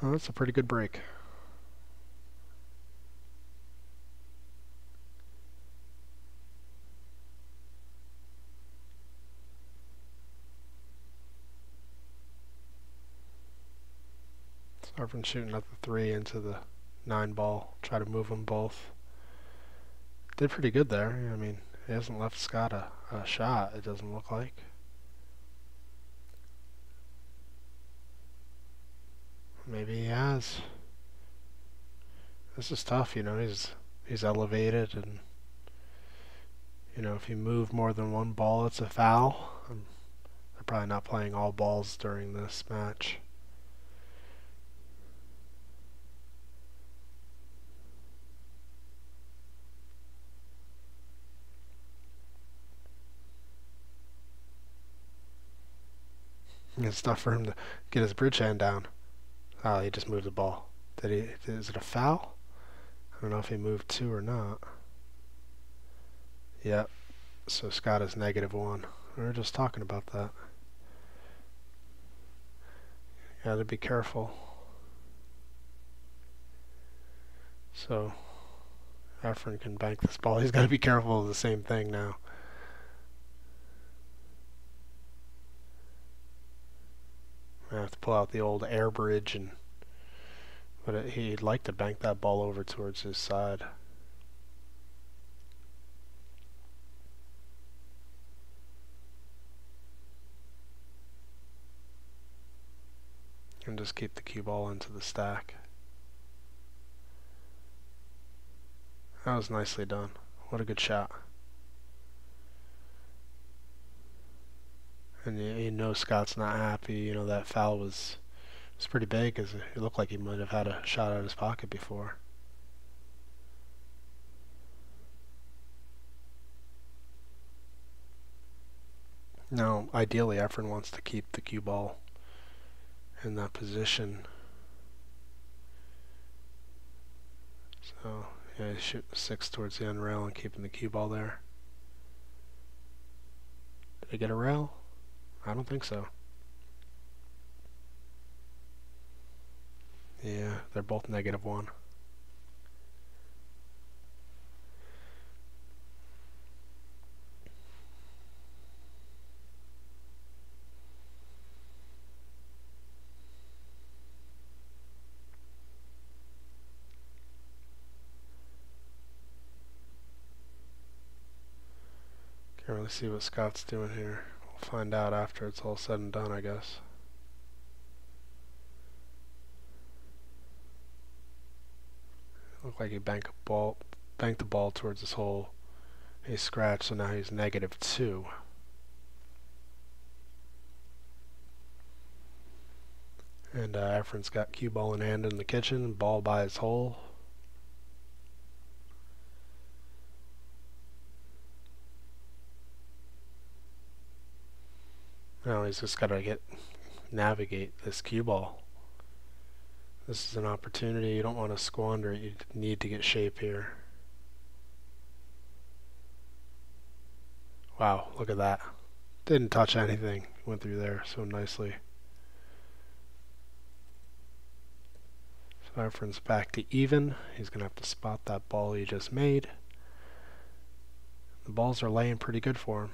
Oh, that's a pretty good break. So Efren's shooting at the 3 into the 9 ball. Try to move them both. Did pretty good there. I mean, he hasn't left Scott a shot, it doesn't look like. Maybe he has. This is tough, you know. He's elevated, and you know, if you move more than 1 ball, it's a foul. They're probably not playing all balls during this match. It's tough for him to get his bridge hand down. Oh, he just moved the ball. Is it a foul? I don't know if he moved 2 or not. Yep. So Scott is -1. We were just talking about that. Gotta be careful. So Efren can bank this ball. He's got to be careful of the same thing now. I have to pull out the old air bridge, but he'd like to bank that ball over towards his side. And just keep the cue ball into the stack. That was nicely done. What a good shot. And you know Scott's not happy. You know that foul was pretty big, because it looked like he might have had a shot out of his pocket before. Now, ideally, Efren wants to keep the cue ball in that position. So, yeah, he's shooting 6 towards the end rail and keeping the cue ball there. Did he get a rail? I don't think so. Yeah, they're both -1. Can't really see what Scott's doing here. We'll find out after it's all said and done, I guess. Looked like he banked the ball towards his hole. He scratched, so now he's -2. And Efren's got cue ball in hand in the kitchen, ball by his hole. Now he's just got to navigate this cue ball. This is an opportunity. You don't want to squander it. You need to get shape here. Wow, look at that. Didn't touch anything. Went through there so nicely. So Efren's back to even. He's going to have to spot that ball he just made. The balls are laying pretty good for him.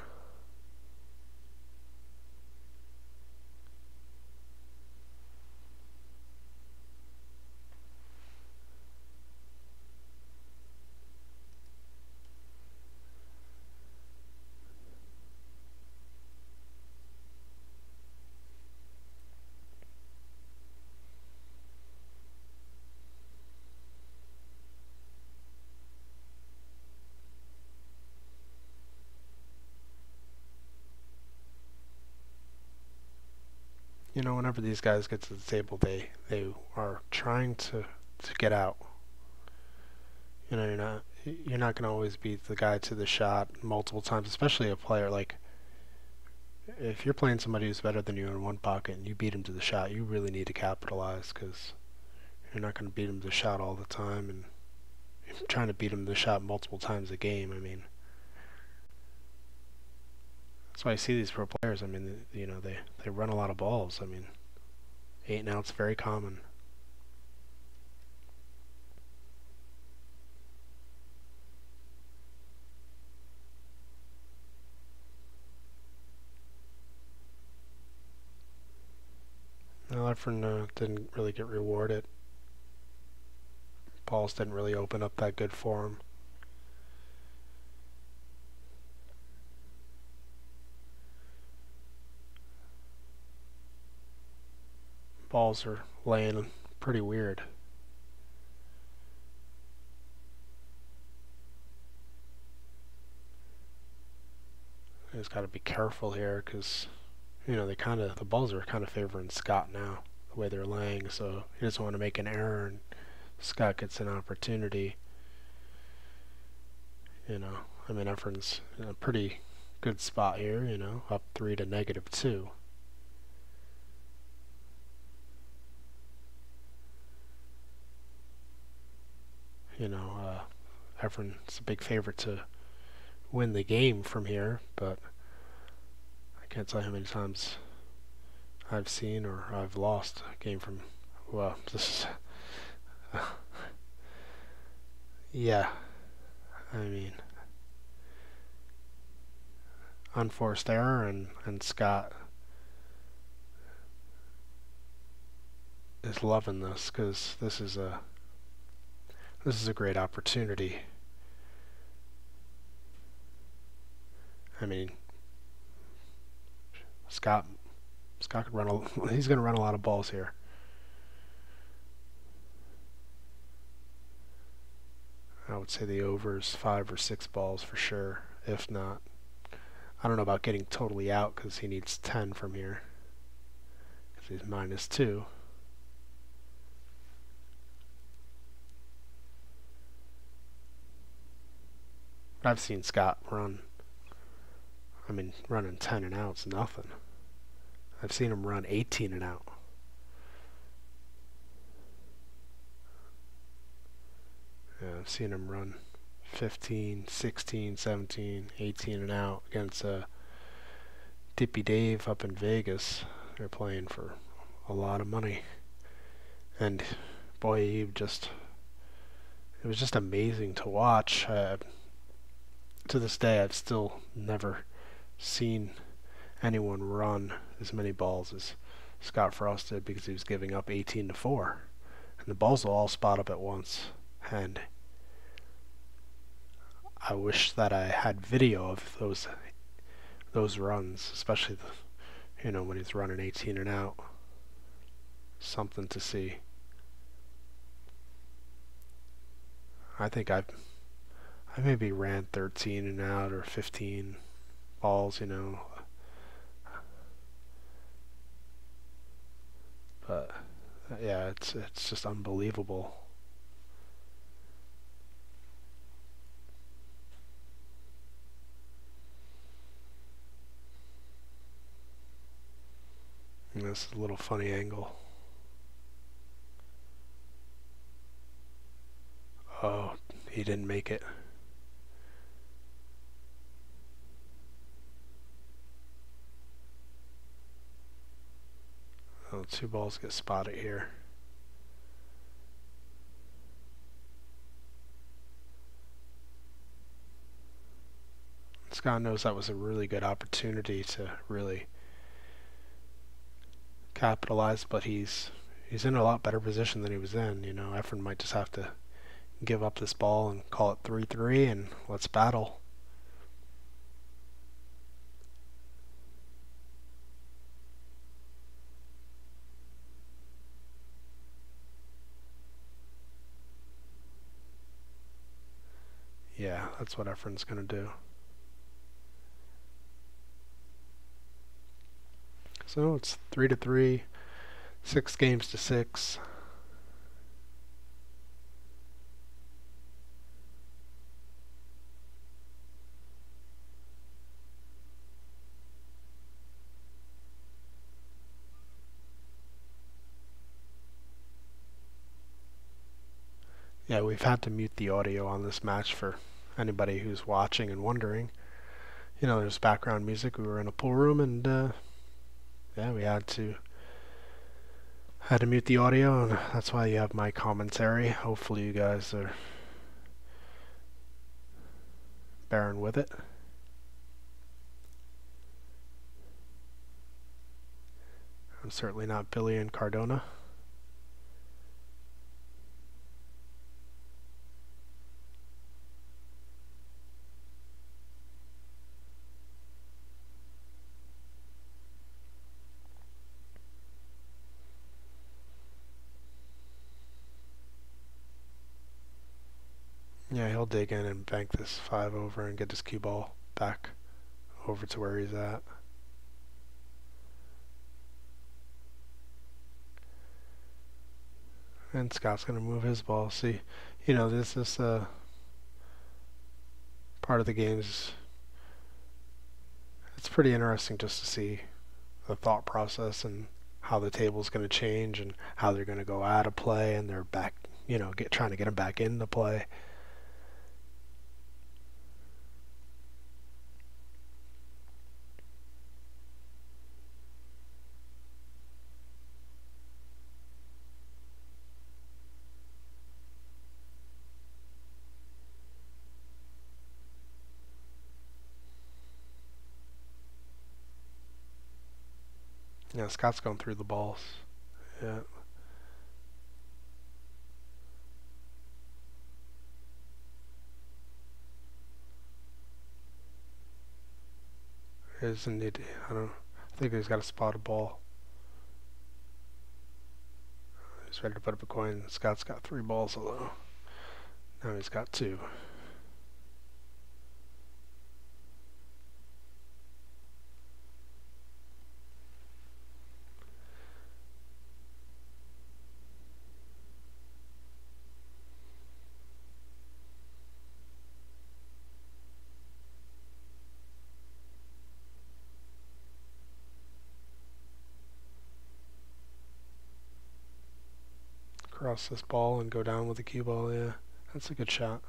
You know, whenever these guys get to the table, they are trying to get out. You know, you're not gonna always beat the guy to the shot multiple times, especially a player like, if you're playing somebody who's better than you in one pocket and you beat him to the shot, you really need to capitalize, because you're not going to beat him to the shot all the time, and you're trying to beat him to the shot multiple times a game. I mean, that's why I see these pro players. I mean, you know, they run a lot of balls. I mean, 8 and out's very common. Now, Efren didn't really get rewarded. Balls didn't really open up that good for him. Balls are laying pretty weird. He's got to be careful here, because you know, the balls are kind of favoring Scott now, the way they're laying, so he doesn't want to make an error and Scott gets an opportunity. You know, I mean, Efren's in a pretty good spot here, you know, up 3 to -2. You know, Efren's a big favorite to win the game from here, but I can't tell you how many times I've seen or I've lost a game from. Well, this is. Yeah, I mean, unforced error, and Scott is loving this because this is a great opportunity. I mean, Scott could run he's going to run a lot of balls here. I would say the over's 5 or 6 balls for sure. If not, I don't know about getting totally out because he needs 10 from here. Because he's -2. But I've seen Scott run. I mean, running 10 and out's nothing. I've seen him run 18 and out. Yeah, I've seen him run 15, 16, 17, 18 and out against Dippy Dave up in Vegas. They're playing for a lot of money. And boy, it was just amazing to watch. To this day, I've still never seen anyone run as many balls as Scott Frost did because he was giving up 18-4. And the balls will all spot up at once. And I wish that I had video of those runs, especially when he's running 18 and out. Something to see. I think I maybe ran 13 and out or 15 balls, But yeah, it's just unbelievable. And this is a little funny angle. Oh, he didn't make it. Oh, 2 balls get spotted here. Scott knows that was a really good opportunity to really capitalize, but he's in a lot better position than he was in. Efren might just have to give up this ball and call it 3-3 and let's battle. Yeah, that's what Efren's going to do. So it's 3-3, 6 games to 6. Yeah, we've had to mute the audio on this match for anybody who's watching and wondering. There's background music. We were in a pool room, and yeah, we had to mute the audio, and that's why you have my commentary. Hopefully, you guys are bearing with it. I'm certainly not Billy and Cardona. Yeah, he'll dig in and bank this 5 over and get his cue ball back over to where he's at. And Scott's going to move his ball. See, this is part of the games. It's pretty interesting just to see the thought process and how the table's going to change and how they're going to go out of play and they're back, trying to get them back into play. Yeah, Scott's going through the balls. Yeah. Isn't it? I think he's got a spotted ball. He's ready to put up a coin. Scott's got 3 balls although. Now he's got 2. Cross this ball and go down with the cue ball. Yeah, that's a good shot.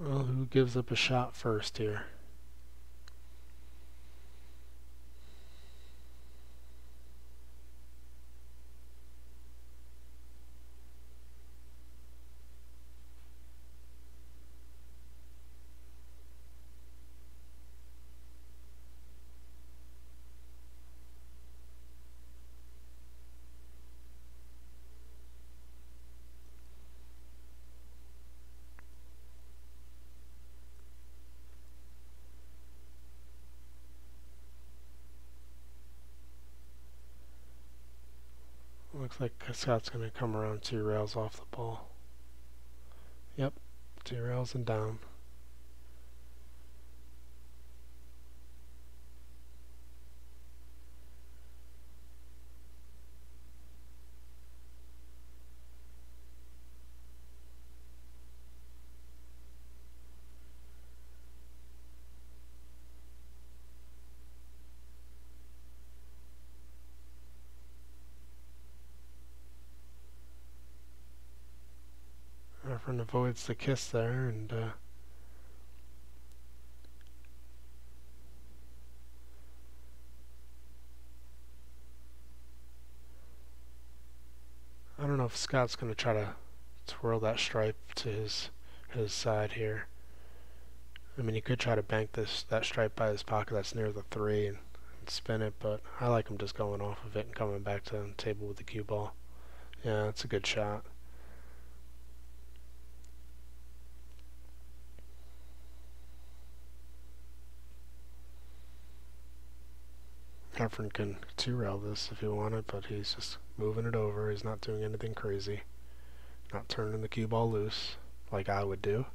Well, who gives up a shot first here? Looks like Scott's going to come around 2 rails off the ball. Yep, 2 rails and down. Efren avoids the kiss there, and I don't know if Scott's going to try to twirl that stripe to his side here. I mean, he could try to bank that stripe by his pocket that's near the 3 and spin it, but I like him just going off of it and coming back to the table with the cue ball. Yeah, that's a good shot. Efren can 2-rail this if he wanted, but he's just moving it over. He's not doing anything crazy. Not turning the cue ball loose like I would do.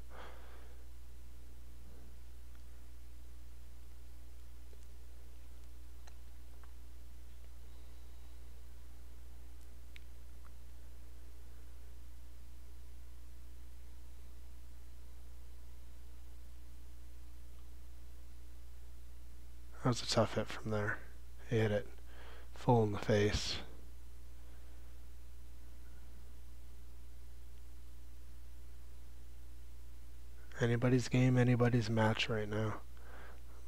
That was a tough hit from there. He hit it full in the face. Anybody's game, anybody's match right now.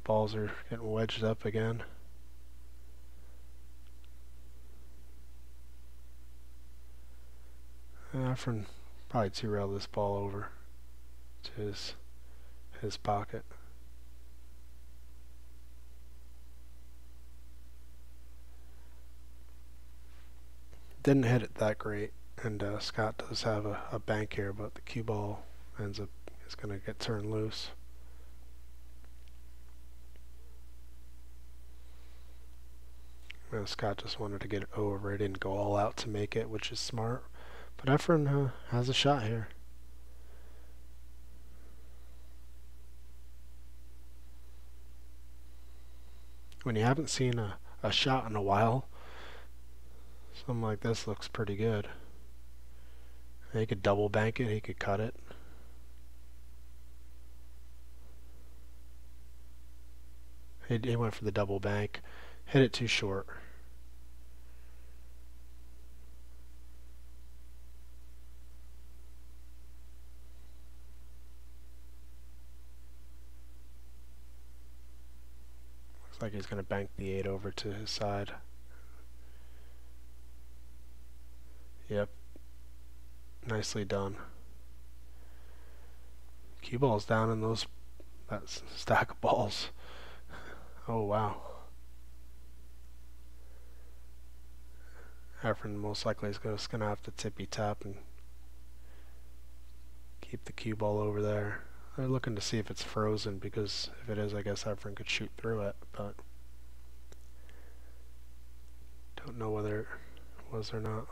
Balls are getting wedged up again. Efren probably 2-rail this ball over to his pocket. Didn't hit it that great, and Scott does have a bank here, but the cue ball is going to get turned loose. Scott just wanted to get it over. He didn't go all out to make it, which is smart. But Efren has a shot here. When you haven't seen a shot in a while, something like this looks pretty good. He could double bank it, he could cut it. He went for the double bank, hit it too short. Looks like he's going to bank the 8 over to his side. Yep. Nicely done. Cue ball's down in that stack of balls. Oh wow. Efren most likely is just going to have to tippy tap and keep the cue ball over there. They're looking to see if it's frozen, because if it is, I guess Efren could shoot through it, but don't know whether it was or not.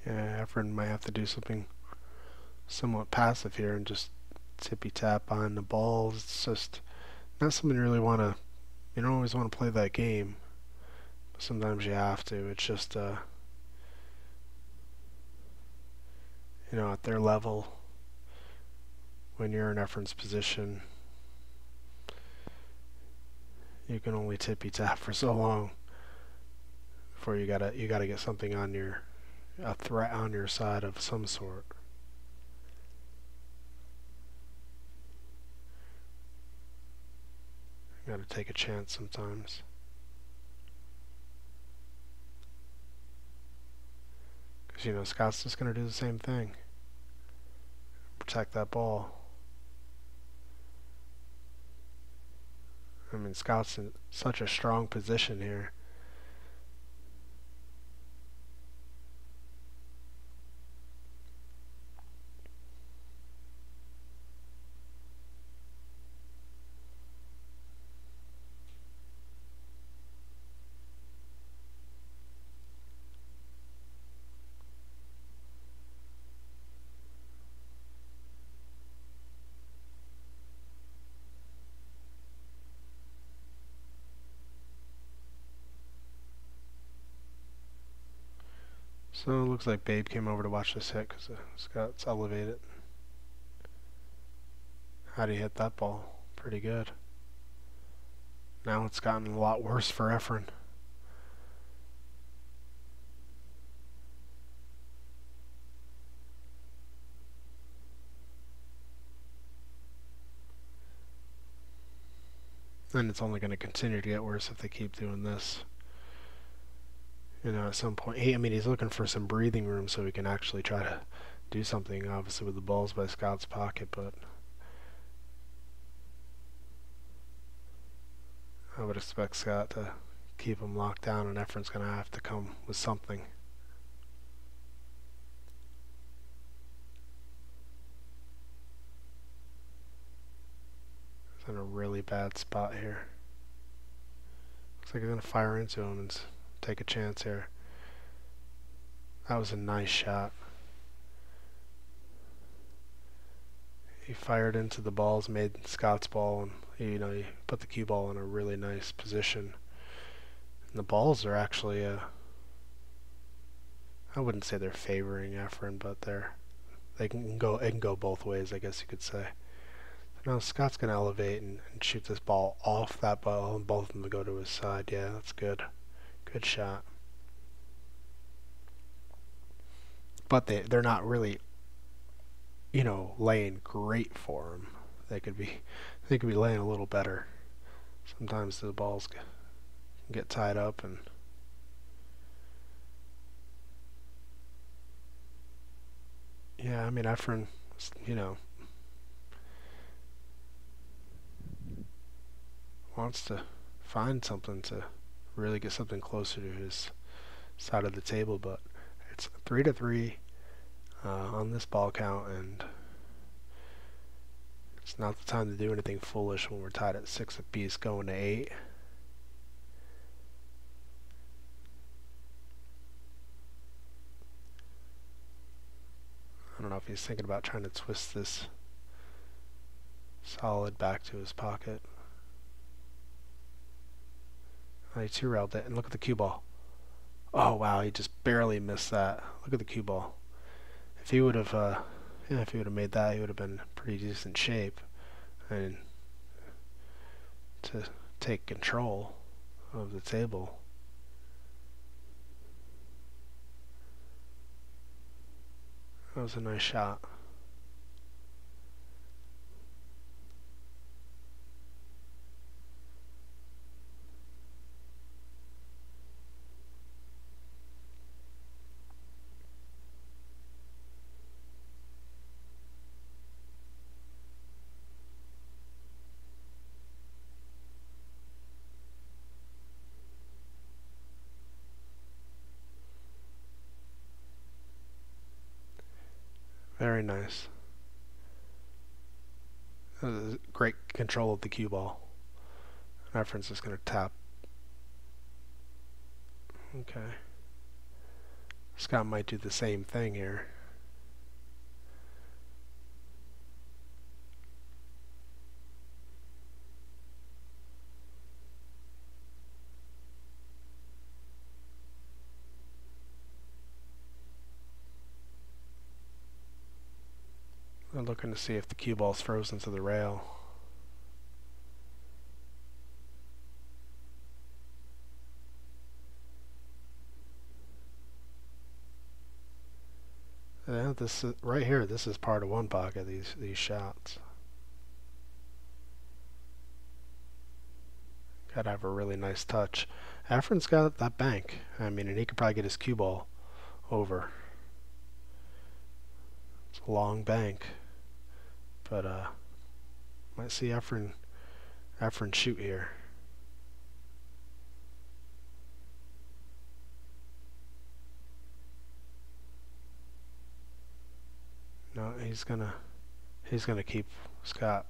Yeah, Efren might have to do something somewhat passive here and just tippy tap on the balls. It's just not something you really want to. You don't always want to play that game, but sometimes you have to. It's just at their level, when you're in Efren's position, you can only tippy tap for so long before you gotta get something on a threat on your side of some sort. You gotta take a chance sometimes. Because Scott's just gonna do the same thing. Protect that ball. I mean, Scott's in such a strong position here. So it looks like Babe came over to watch this hit because Scott's elevated. How do you hit that ball? Pretty good. Now it's gotten a lot worse for Efren. And it's only going to continue to get worse if they keep doing this. At some point, he's looking for some breathing room so he can actually try to do something, obviously, with the balls by Scott's pocket, but I would expect Scott to keep him locked down, and Efren's going to have to come with something. He's in a really bad spot here. Looks like he's going to fire into him and take a chance here. That was a nice shot. He fired into the balls, made Scott's ball, and he put the cue ball in a really nice position. And the balls are actually I wouldn't say they're favoring Efren, but it can go both ways, I guess you could say. Now Scott's gonna elevate and shoot this ball off that ball, and both of them to go to his side. Yeah, that's good Good shot. But they're not really, laying great for him. They could be laying a little better. Sometimes the balls can get tied up and yeah, I mean Efren, you know, wants to find something to really get something closer to his side of the table, but it's 3-3 on this ball count, and it's not the time to do anything foolish when we're tied at 6 apiece going to 8. I don't know if he's thinking about trying to twist this solid back to his pocket. Oh, he two-railed it, and look at the cue ball. Oh wow, he just barely missed that. Look at the cue ball. If he would have, if he would have made that, he would have been in pretty decent shape, and to take control of the table. That was a nice shot. Very nice. That was great control of the cue ball. Efren's just going to tap. Okay. Scott might do the same thing here. They're looking to see if the cue ball's frozen to the rail. Yeah, this is, right here, this is part of one pocket, these shots. Gotta have a really nice touch. Efren's got that bank. I mean, and he could probably get his cue ball over. It's a long bank. But might see Efren shoot here. No, he's gonna keep Scott.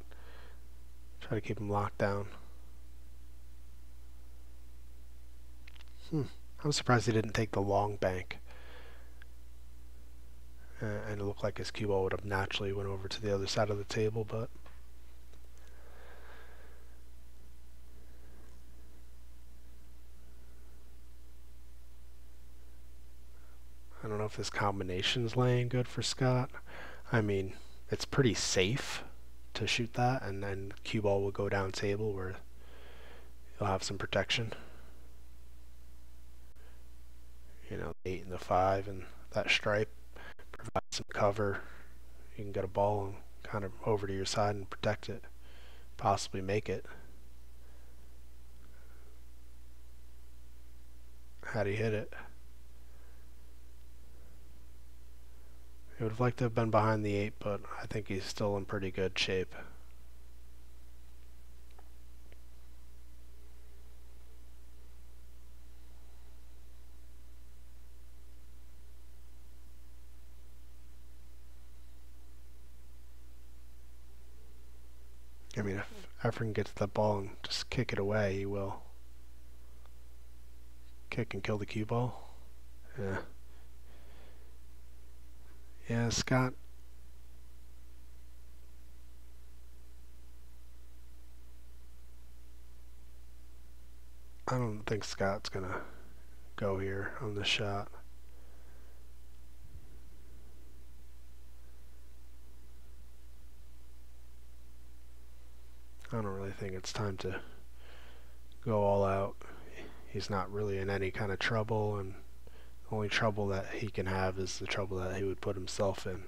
Try to keep him locked down. I'm surprised he didn't take the long bank. And it looked like his cue ball would have naturally went over to the other side of the table, but I don't know if this combination's laying good for Scott. I mean, it's pretty safe to shoot that, and then cue ball will go down table where you'll have some protection. 8 and the 5 and that stripe provide some cover. You can get a ball and kind of over to your side and protect it, possibly make it. How'd he hit it? He would have liked to have been behind the 8, but I think he's still in pretty good shape. I mean, if Efren gets that ball and just kick it away, he will. Kick and kill the cue ball. Yeah. Yeah, Scott. I don't think Scott's gonna go here on this shot. I don't really think it's time to go all out. he's not really in any kind of trouble, and the only trouble that he can have is the trouble that he would put himself in.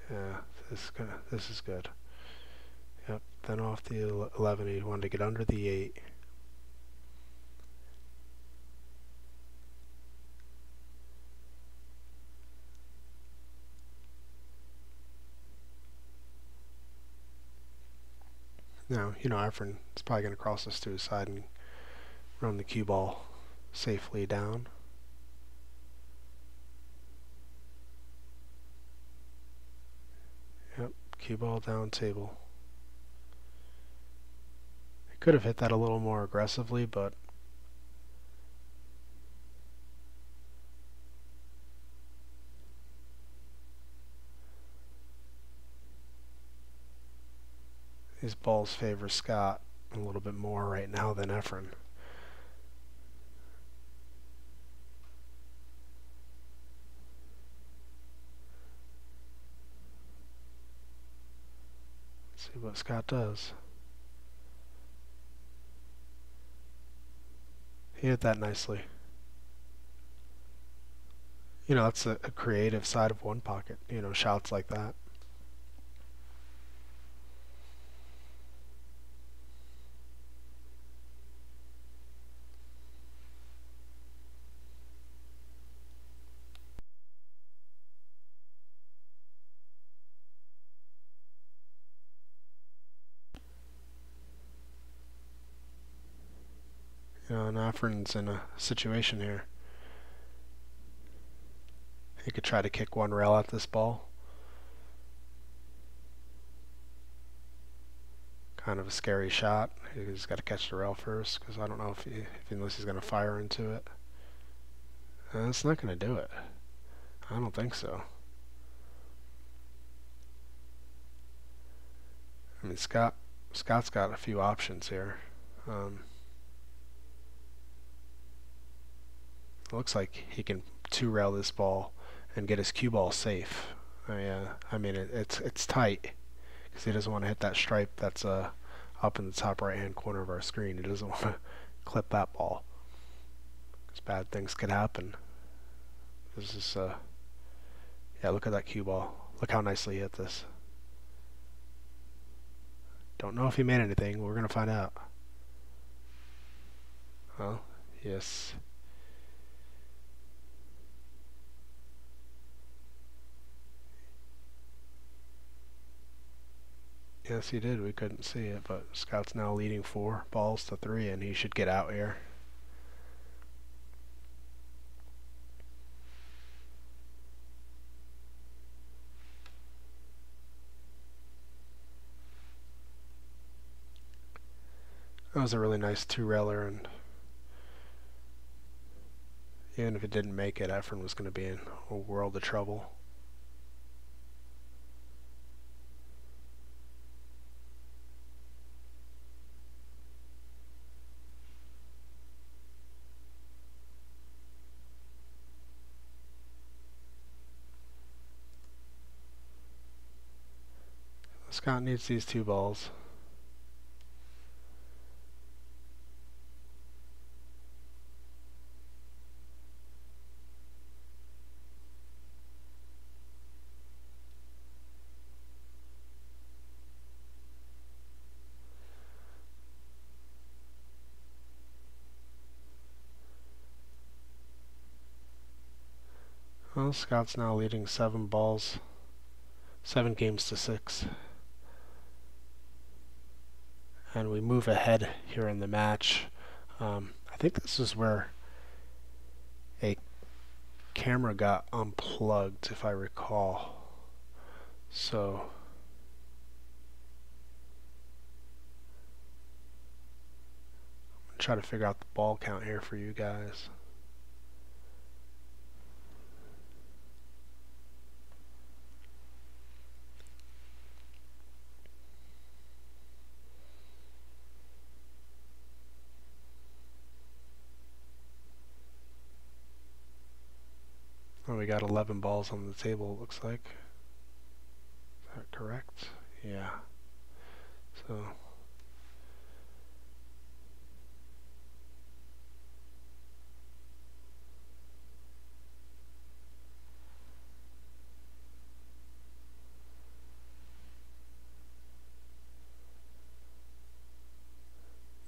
Yeah, this is good. Yep, then off the 11, he wanted to get under the 8. Now, Efren is probably going to cross this to his side and run the cue ball safely down. Yep, cue ball down table. He could have hit that a little more aggressively, but these balls favor Scott a little bit more right now than Efren. Let's see what Scott does. He hit that nicely. That's a creative side of One Pocket, shots like that. And Efren's in a situation here. He could try to kick one rail at this ball. Kind of a scary shot. He's got to catch the rail first, because I don't know unless he's going to fire into it. It's not going to do it. I don't think so. I mean, Scott's got a few options here. It looks like he can two-rail this ball and get his cue ball safe. I mean, it's tight because he doesn't want to hit that stripe that's up in the top right-hand corner of our screen. He doesn't want to clip that ball because bad things could happen. This is yeah, look at that cue ball. Look how nicely he hit this. Don't know if he made anything. We're gonna find out. Well, yes. Yes, he did. We couldn't see it, but Scott's now leading 4-3, and he should get out here. That was a really nice two-railer, and even if it didn't make it, Efren was going to be in a world of trouble. Scott needs these 2 balls. Well, Scott's now leading 7 games to 6. And we move ahead here in the match. I think this is where a camera got unplugged, if I recall. So I'm going to try to figure out the ball count here for you guys. Oh, we got 11 balls on the table, it looks like. Is that correct? Yeah. So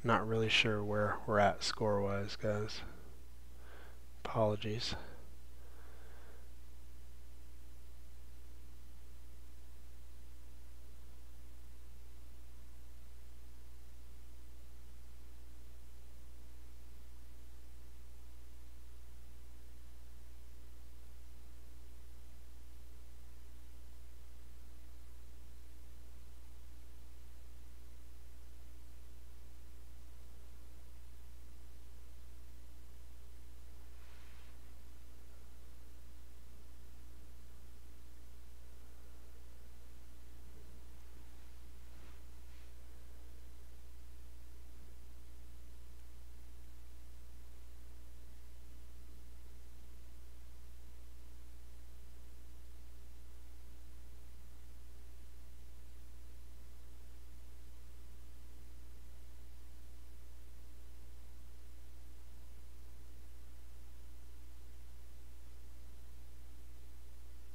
Not really sure where we're at score-wise, guys. Apologies.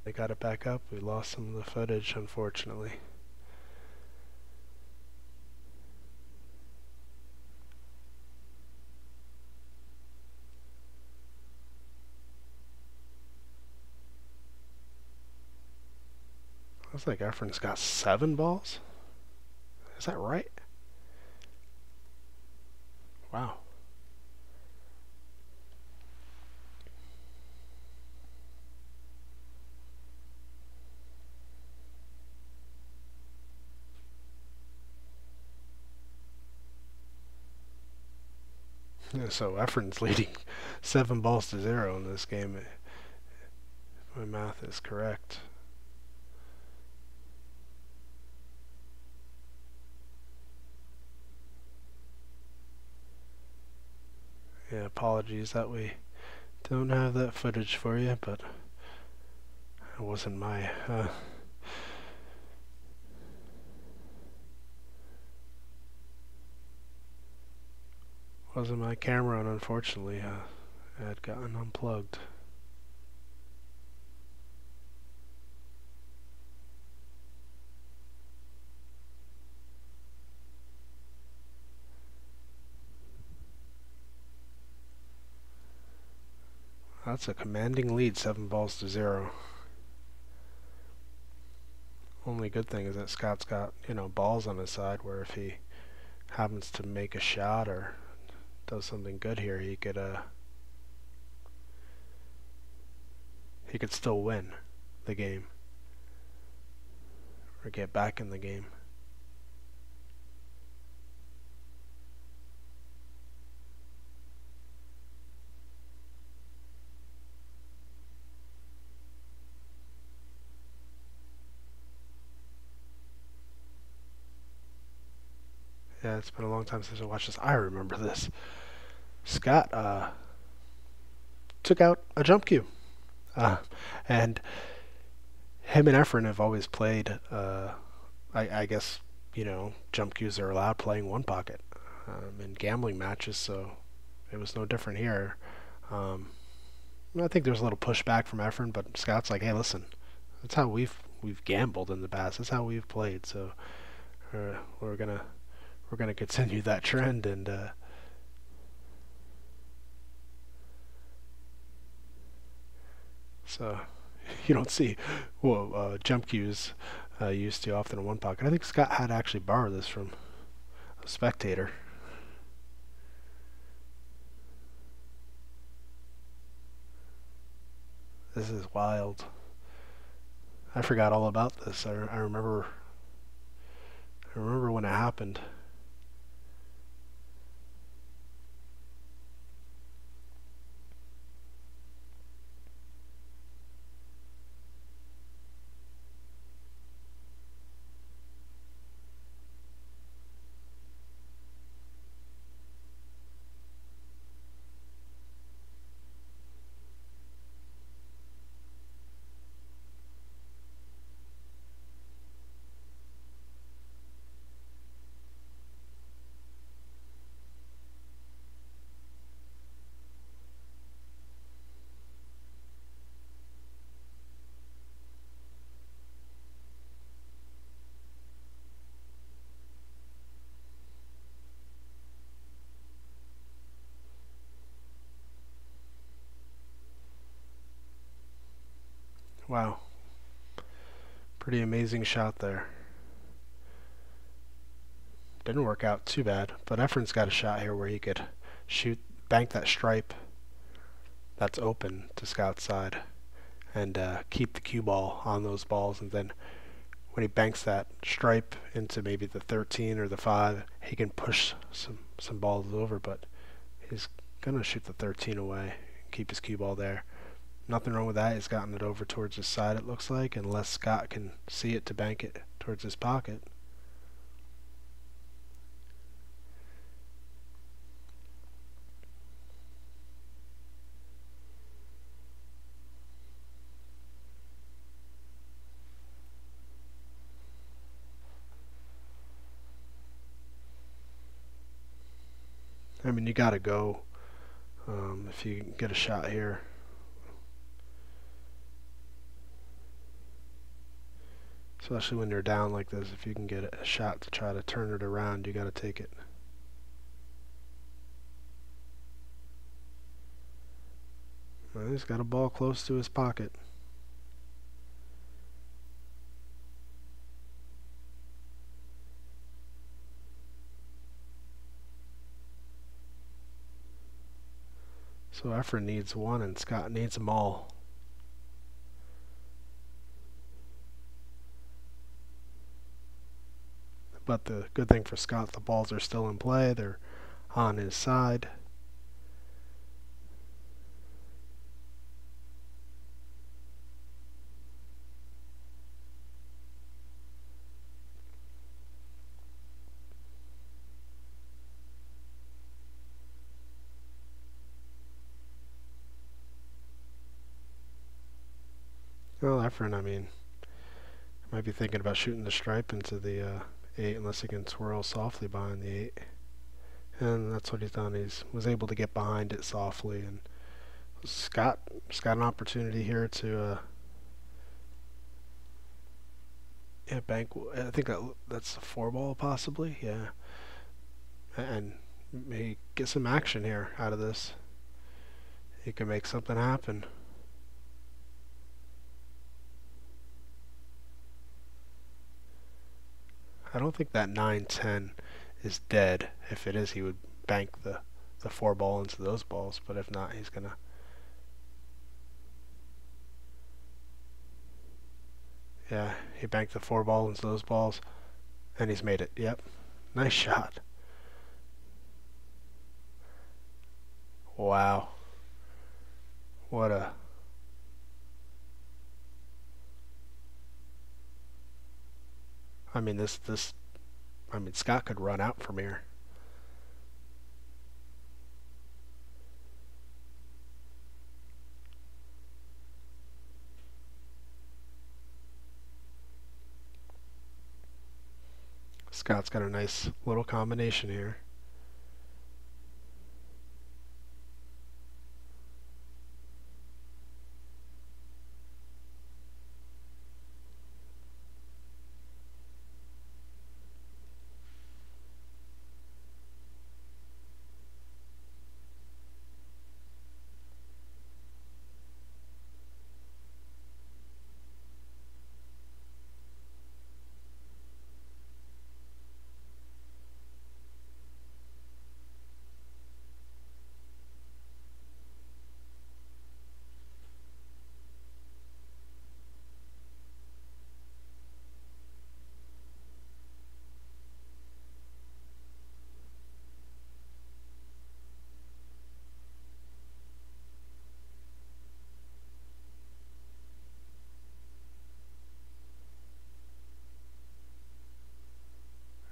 They got it back up. We lost some of the footage, unfortunately. Looks like Efren's got 7 balls. Is that right? Wow. Yeah, so Efren's leading 7-0 in this game, if my math is correct. Yeah, apologies that we don't have that footage for you, but it wasn't my camera, and unfortunately it had gotten unplugged. That's a commanding lead, 7-0. Only good thing is that Scott's got, balls on his side, where if he happens to make a shot or does something good here, he could still win the game or get back in the game. Yeah, it's been a long time since I watched this. I remember this. Scott took out a jump cue. And him and Efren have always played, I guess, jump cues are allowed playing one pocket in gambling matches, so it was no different here. I think there was a little pushback from Efren, but Scott's like, hey, listen, that's how we've gambled in the past. That's how we've played, so we're gonna continue that trend, and so you don't see jump cues used too often in one pocket. I think Scott had actually borrowed this from a spectator. This is wild. I forgot all about this. I remember when it happened. Wow. Pretty amazing shot there. Didn't work out too bad, but Efren's got a shot here where he could bank that stripe that's open to Scott's side and keep the cue ball on those balls, and then when he banks that stripe into maybe the 13 or the 5, he can push some balls over, but he's going to shoot the 13 away and keep his cue ball there. Nothing wrong with that. He's gotten it over towards his side, it looks like, unless Scott can see it to bank it towards his pocket. I mean, you got to go if you get a shot here. Especially when you're down like this, if you can get a shot to try to turn it around, you got to take it. Well, he's got a ball close to his pocket. So Efren needs one and Scott needs them all. But the good thing for Scott, the balls are still in play. They're on his side. Well, Efren, I mean, might be thinking about shooting the stripe into the 8 unless he can swirl softly behind the 8. And that's what he's done. He was able to get behind it softly. And Scott's got an opportunity here to bank. I think that's a 4 ball possibly. Yeah. And maybe get some action here out of this. He can make something happen. I don't think that 9-10 is dead. If it is, he would bank the 4 ball into those balls. But if not, he's gonna. Yeah, he banked the 4 ball into those balls, and he's made it. Yep, nice shot. Wow, what a. I mean, I mean, Scott could run out from here. Scott's got a nice little combination here.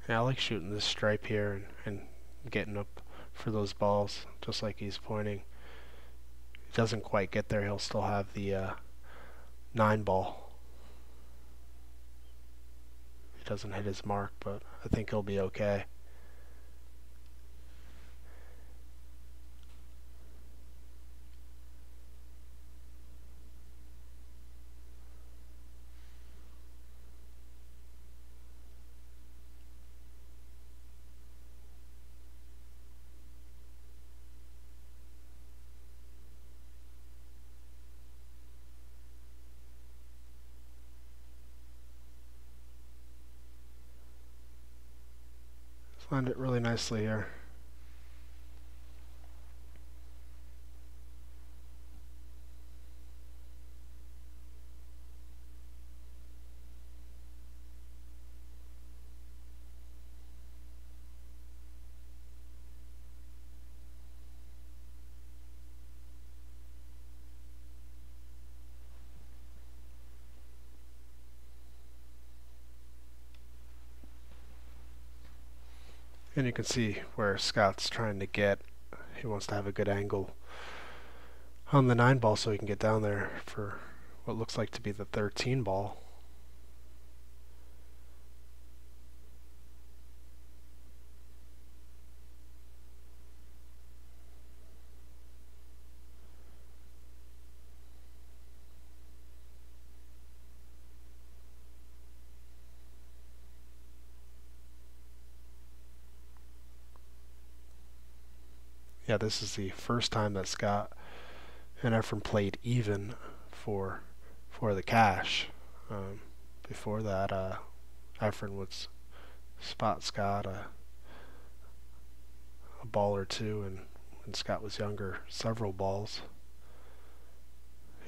Yeah, I like shooting this stripe here and getting up for those balls, just like he's pointing. He doesn't quite get there, he'll still have the 9 ball. He doesn't hit his mark, but I think he'll be okay. Find it really nicely here. And you can see where Scott's trying to get. He wants to have a good angle on the 9 ball so he can get down there for what looks like to be the 13 ball. Yeah, this is the first time that Scott and Efren played even for the cash. Before that, Efren would spot Scott a ball or two, and when Scott was younger, several balls.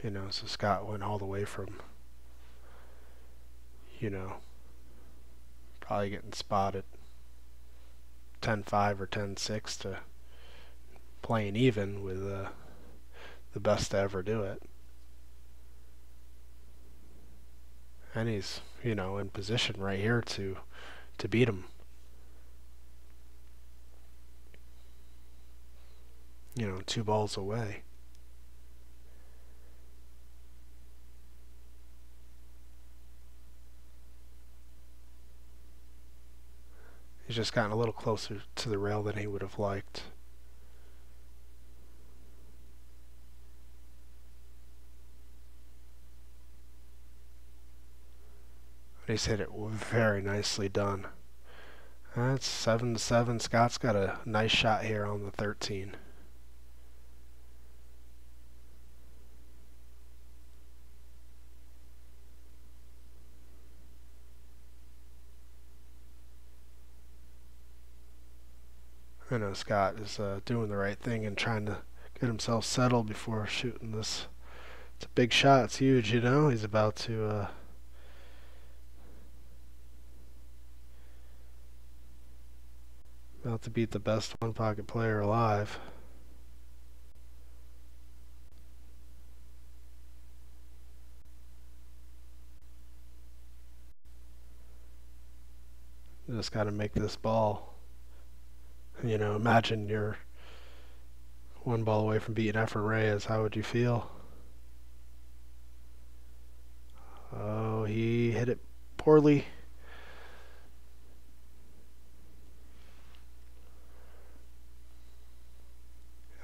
You know, so Scott went all the way from, you know, probably getting spotted 10-5 or 10-6 to playing even with the best to ever do it. And he's, you know, in position right here to beat him. You know, 2 balls away. He's just gotten a little closer to the rail than he would have liked. But he's hit it very nicely done. That's 7-7. Scott's got a nice shot here on the 13. I know Scott is doing the right thing and trying to get himself settled before shooting this. It's a big shot. It's huge, you know. He's about to beat the best one pocket player alive. Just got to make this ball. You know, imagine you're 1 ball away from beating Efren Reyes. How would you feel? Oh, he hit it poorly.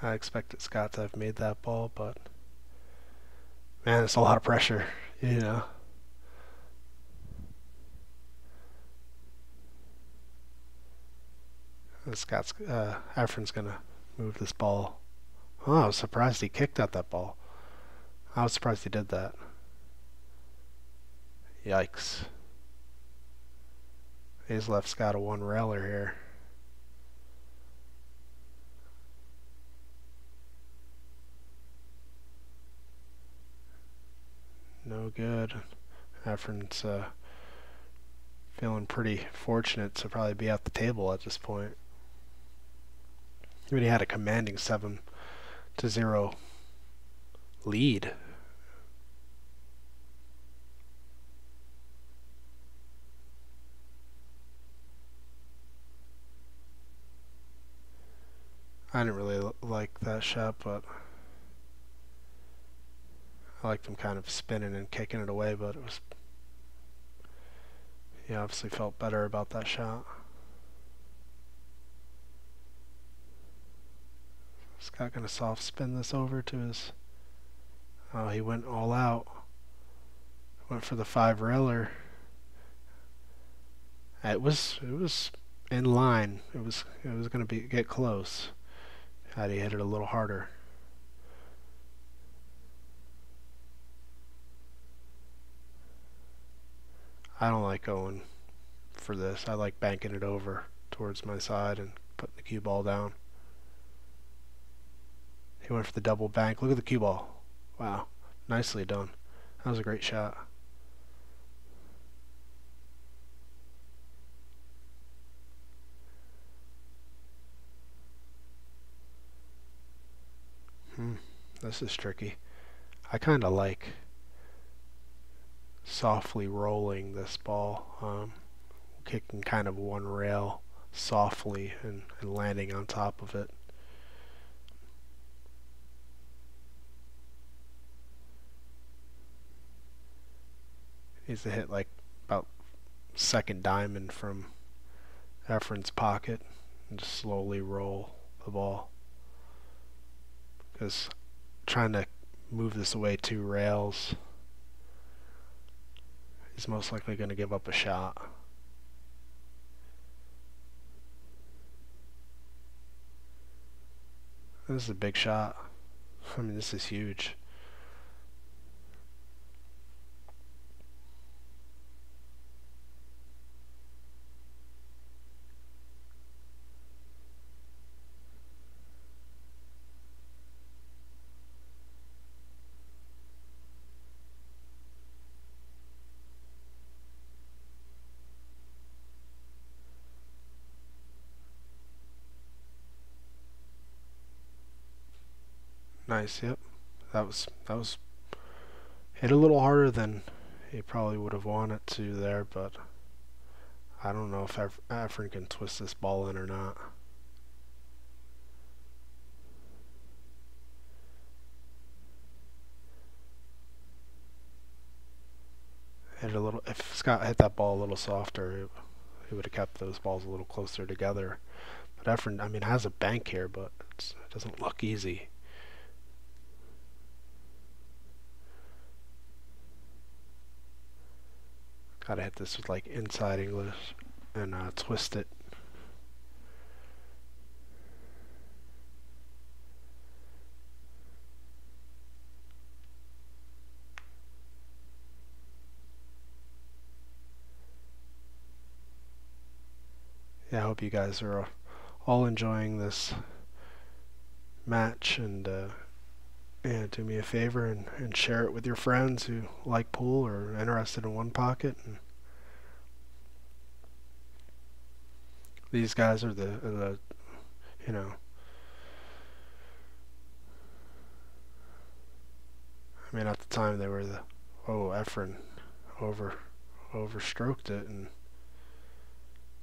I expected Scott to have made that ball, but man, it's a lot of pressure, you know. Scott's Efren's gonna move this ball. Oh, I was surprised he kicked at that ball. I was surprised he did that. Yikes. He's left Scott a 1 railer here. No good. Efren's feeling pretty fortunate to probably be at the table at this point. He had a commanding 7-0 lead. I didn't really like that shot, but I liked him kind of spinning and kicking it away, but it was, he obviously felt better about that shot. Scott gonna soft spin this over to his, oh, he went all out. Went for the 5 railer. It was in line. It was gonna get close. Had he hit it a little harder. I don't like going for this. I like banking it over to towards my side and putting the cue ball down. He went for the double bank. Look at the cue ball. Wow. Nicely done. That was a great shot. This is tricky. I kind of like softly rolling this ball, kicking kind of one rail softly and landing on top of it. Needs to hit like about second diamond from Efren's pocket and just slowly roll the ball. Because trying to move this away 2 rails, he's most likely going to give up a shot. This is a big shot. I mean, this is huge. Nice, yep. That was hit a little harder than he probably would have wanted to there, but I don't know if Efren can twist this ball in or not. Hit a little. If Scott hit that ball a little softer, he would have kept those balls a little closer together. But Efren, I mean, has a bank here, but it doesn't look easy. Gotta hit this with like inside English and twist it. Yeah, I hope you guys are all enjoying this match, and yeah, do me a favor and share it with your friends who like pool or are interested in One Pocket. And these guys are the you know, I mean, at the time they were the, oh, Efren overstroked it, and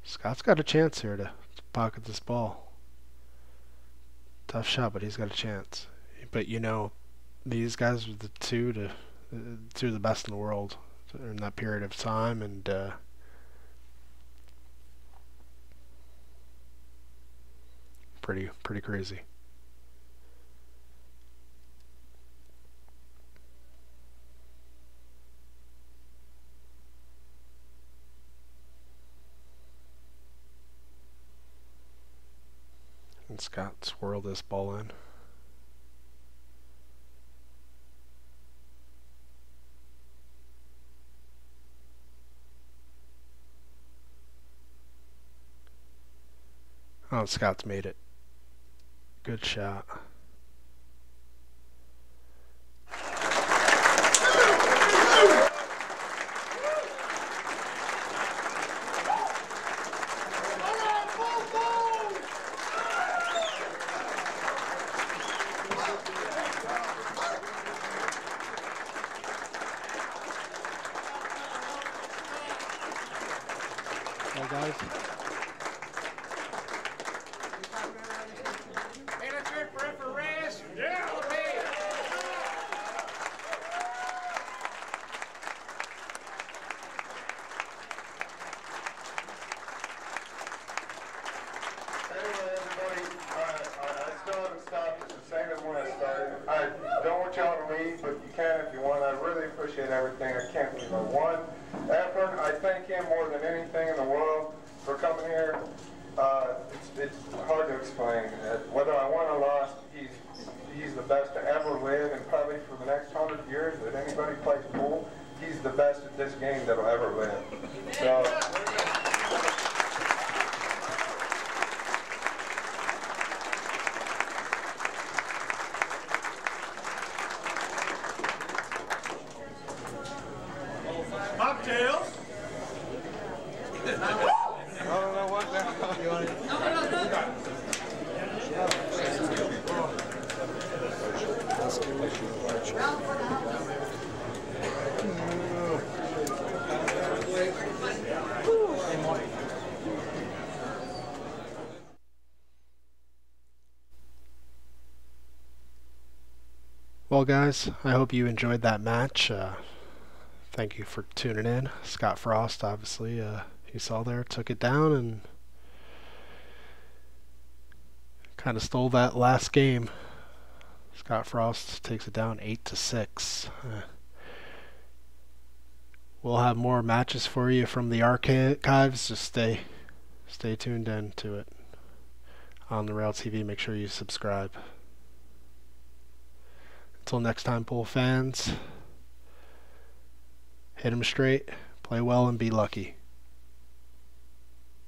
Scott's got a chance here to pocket this ball. Tough shot, but he's got a chance. But you know, these guys were the two of the best in the world in that period of time, and pretty crazy. And Scott swirled this ball in. Oh, Scott's made it. Good shot. Hey guys.
I don't want y'all to leave, but you can if you want. I really appreciate everything. I can't believe I won. Efren, I thank him more than anything in the world for coming here. It's hard to explain. Whether I won or lost, he's the best to ever live, and probably for the next 100 years that anybody plays pool, he's the best at this game that'll ever live. So.
Well, guys, I hope you enjoyed that match. Thank you for tuning in. Scott Frost, obviously, you saw there, took it down and kind of stole that last game. Scott Frost takes it down 8-6. We'll have more matches for you from the archives. Just stay tuned in to it on the Rail TV. Make sure you subscribe. Until next time, Bull fans, hit 'em straight, play well, and be lucky.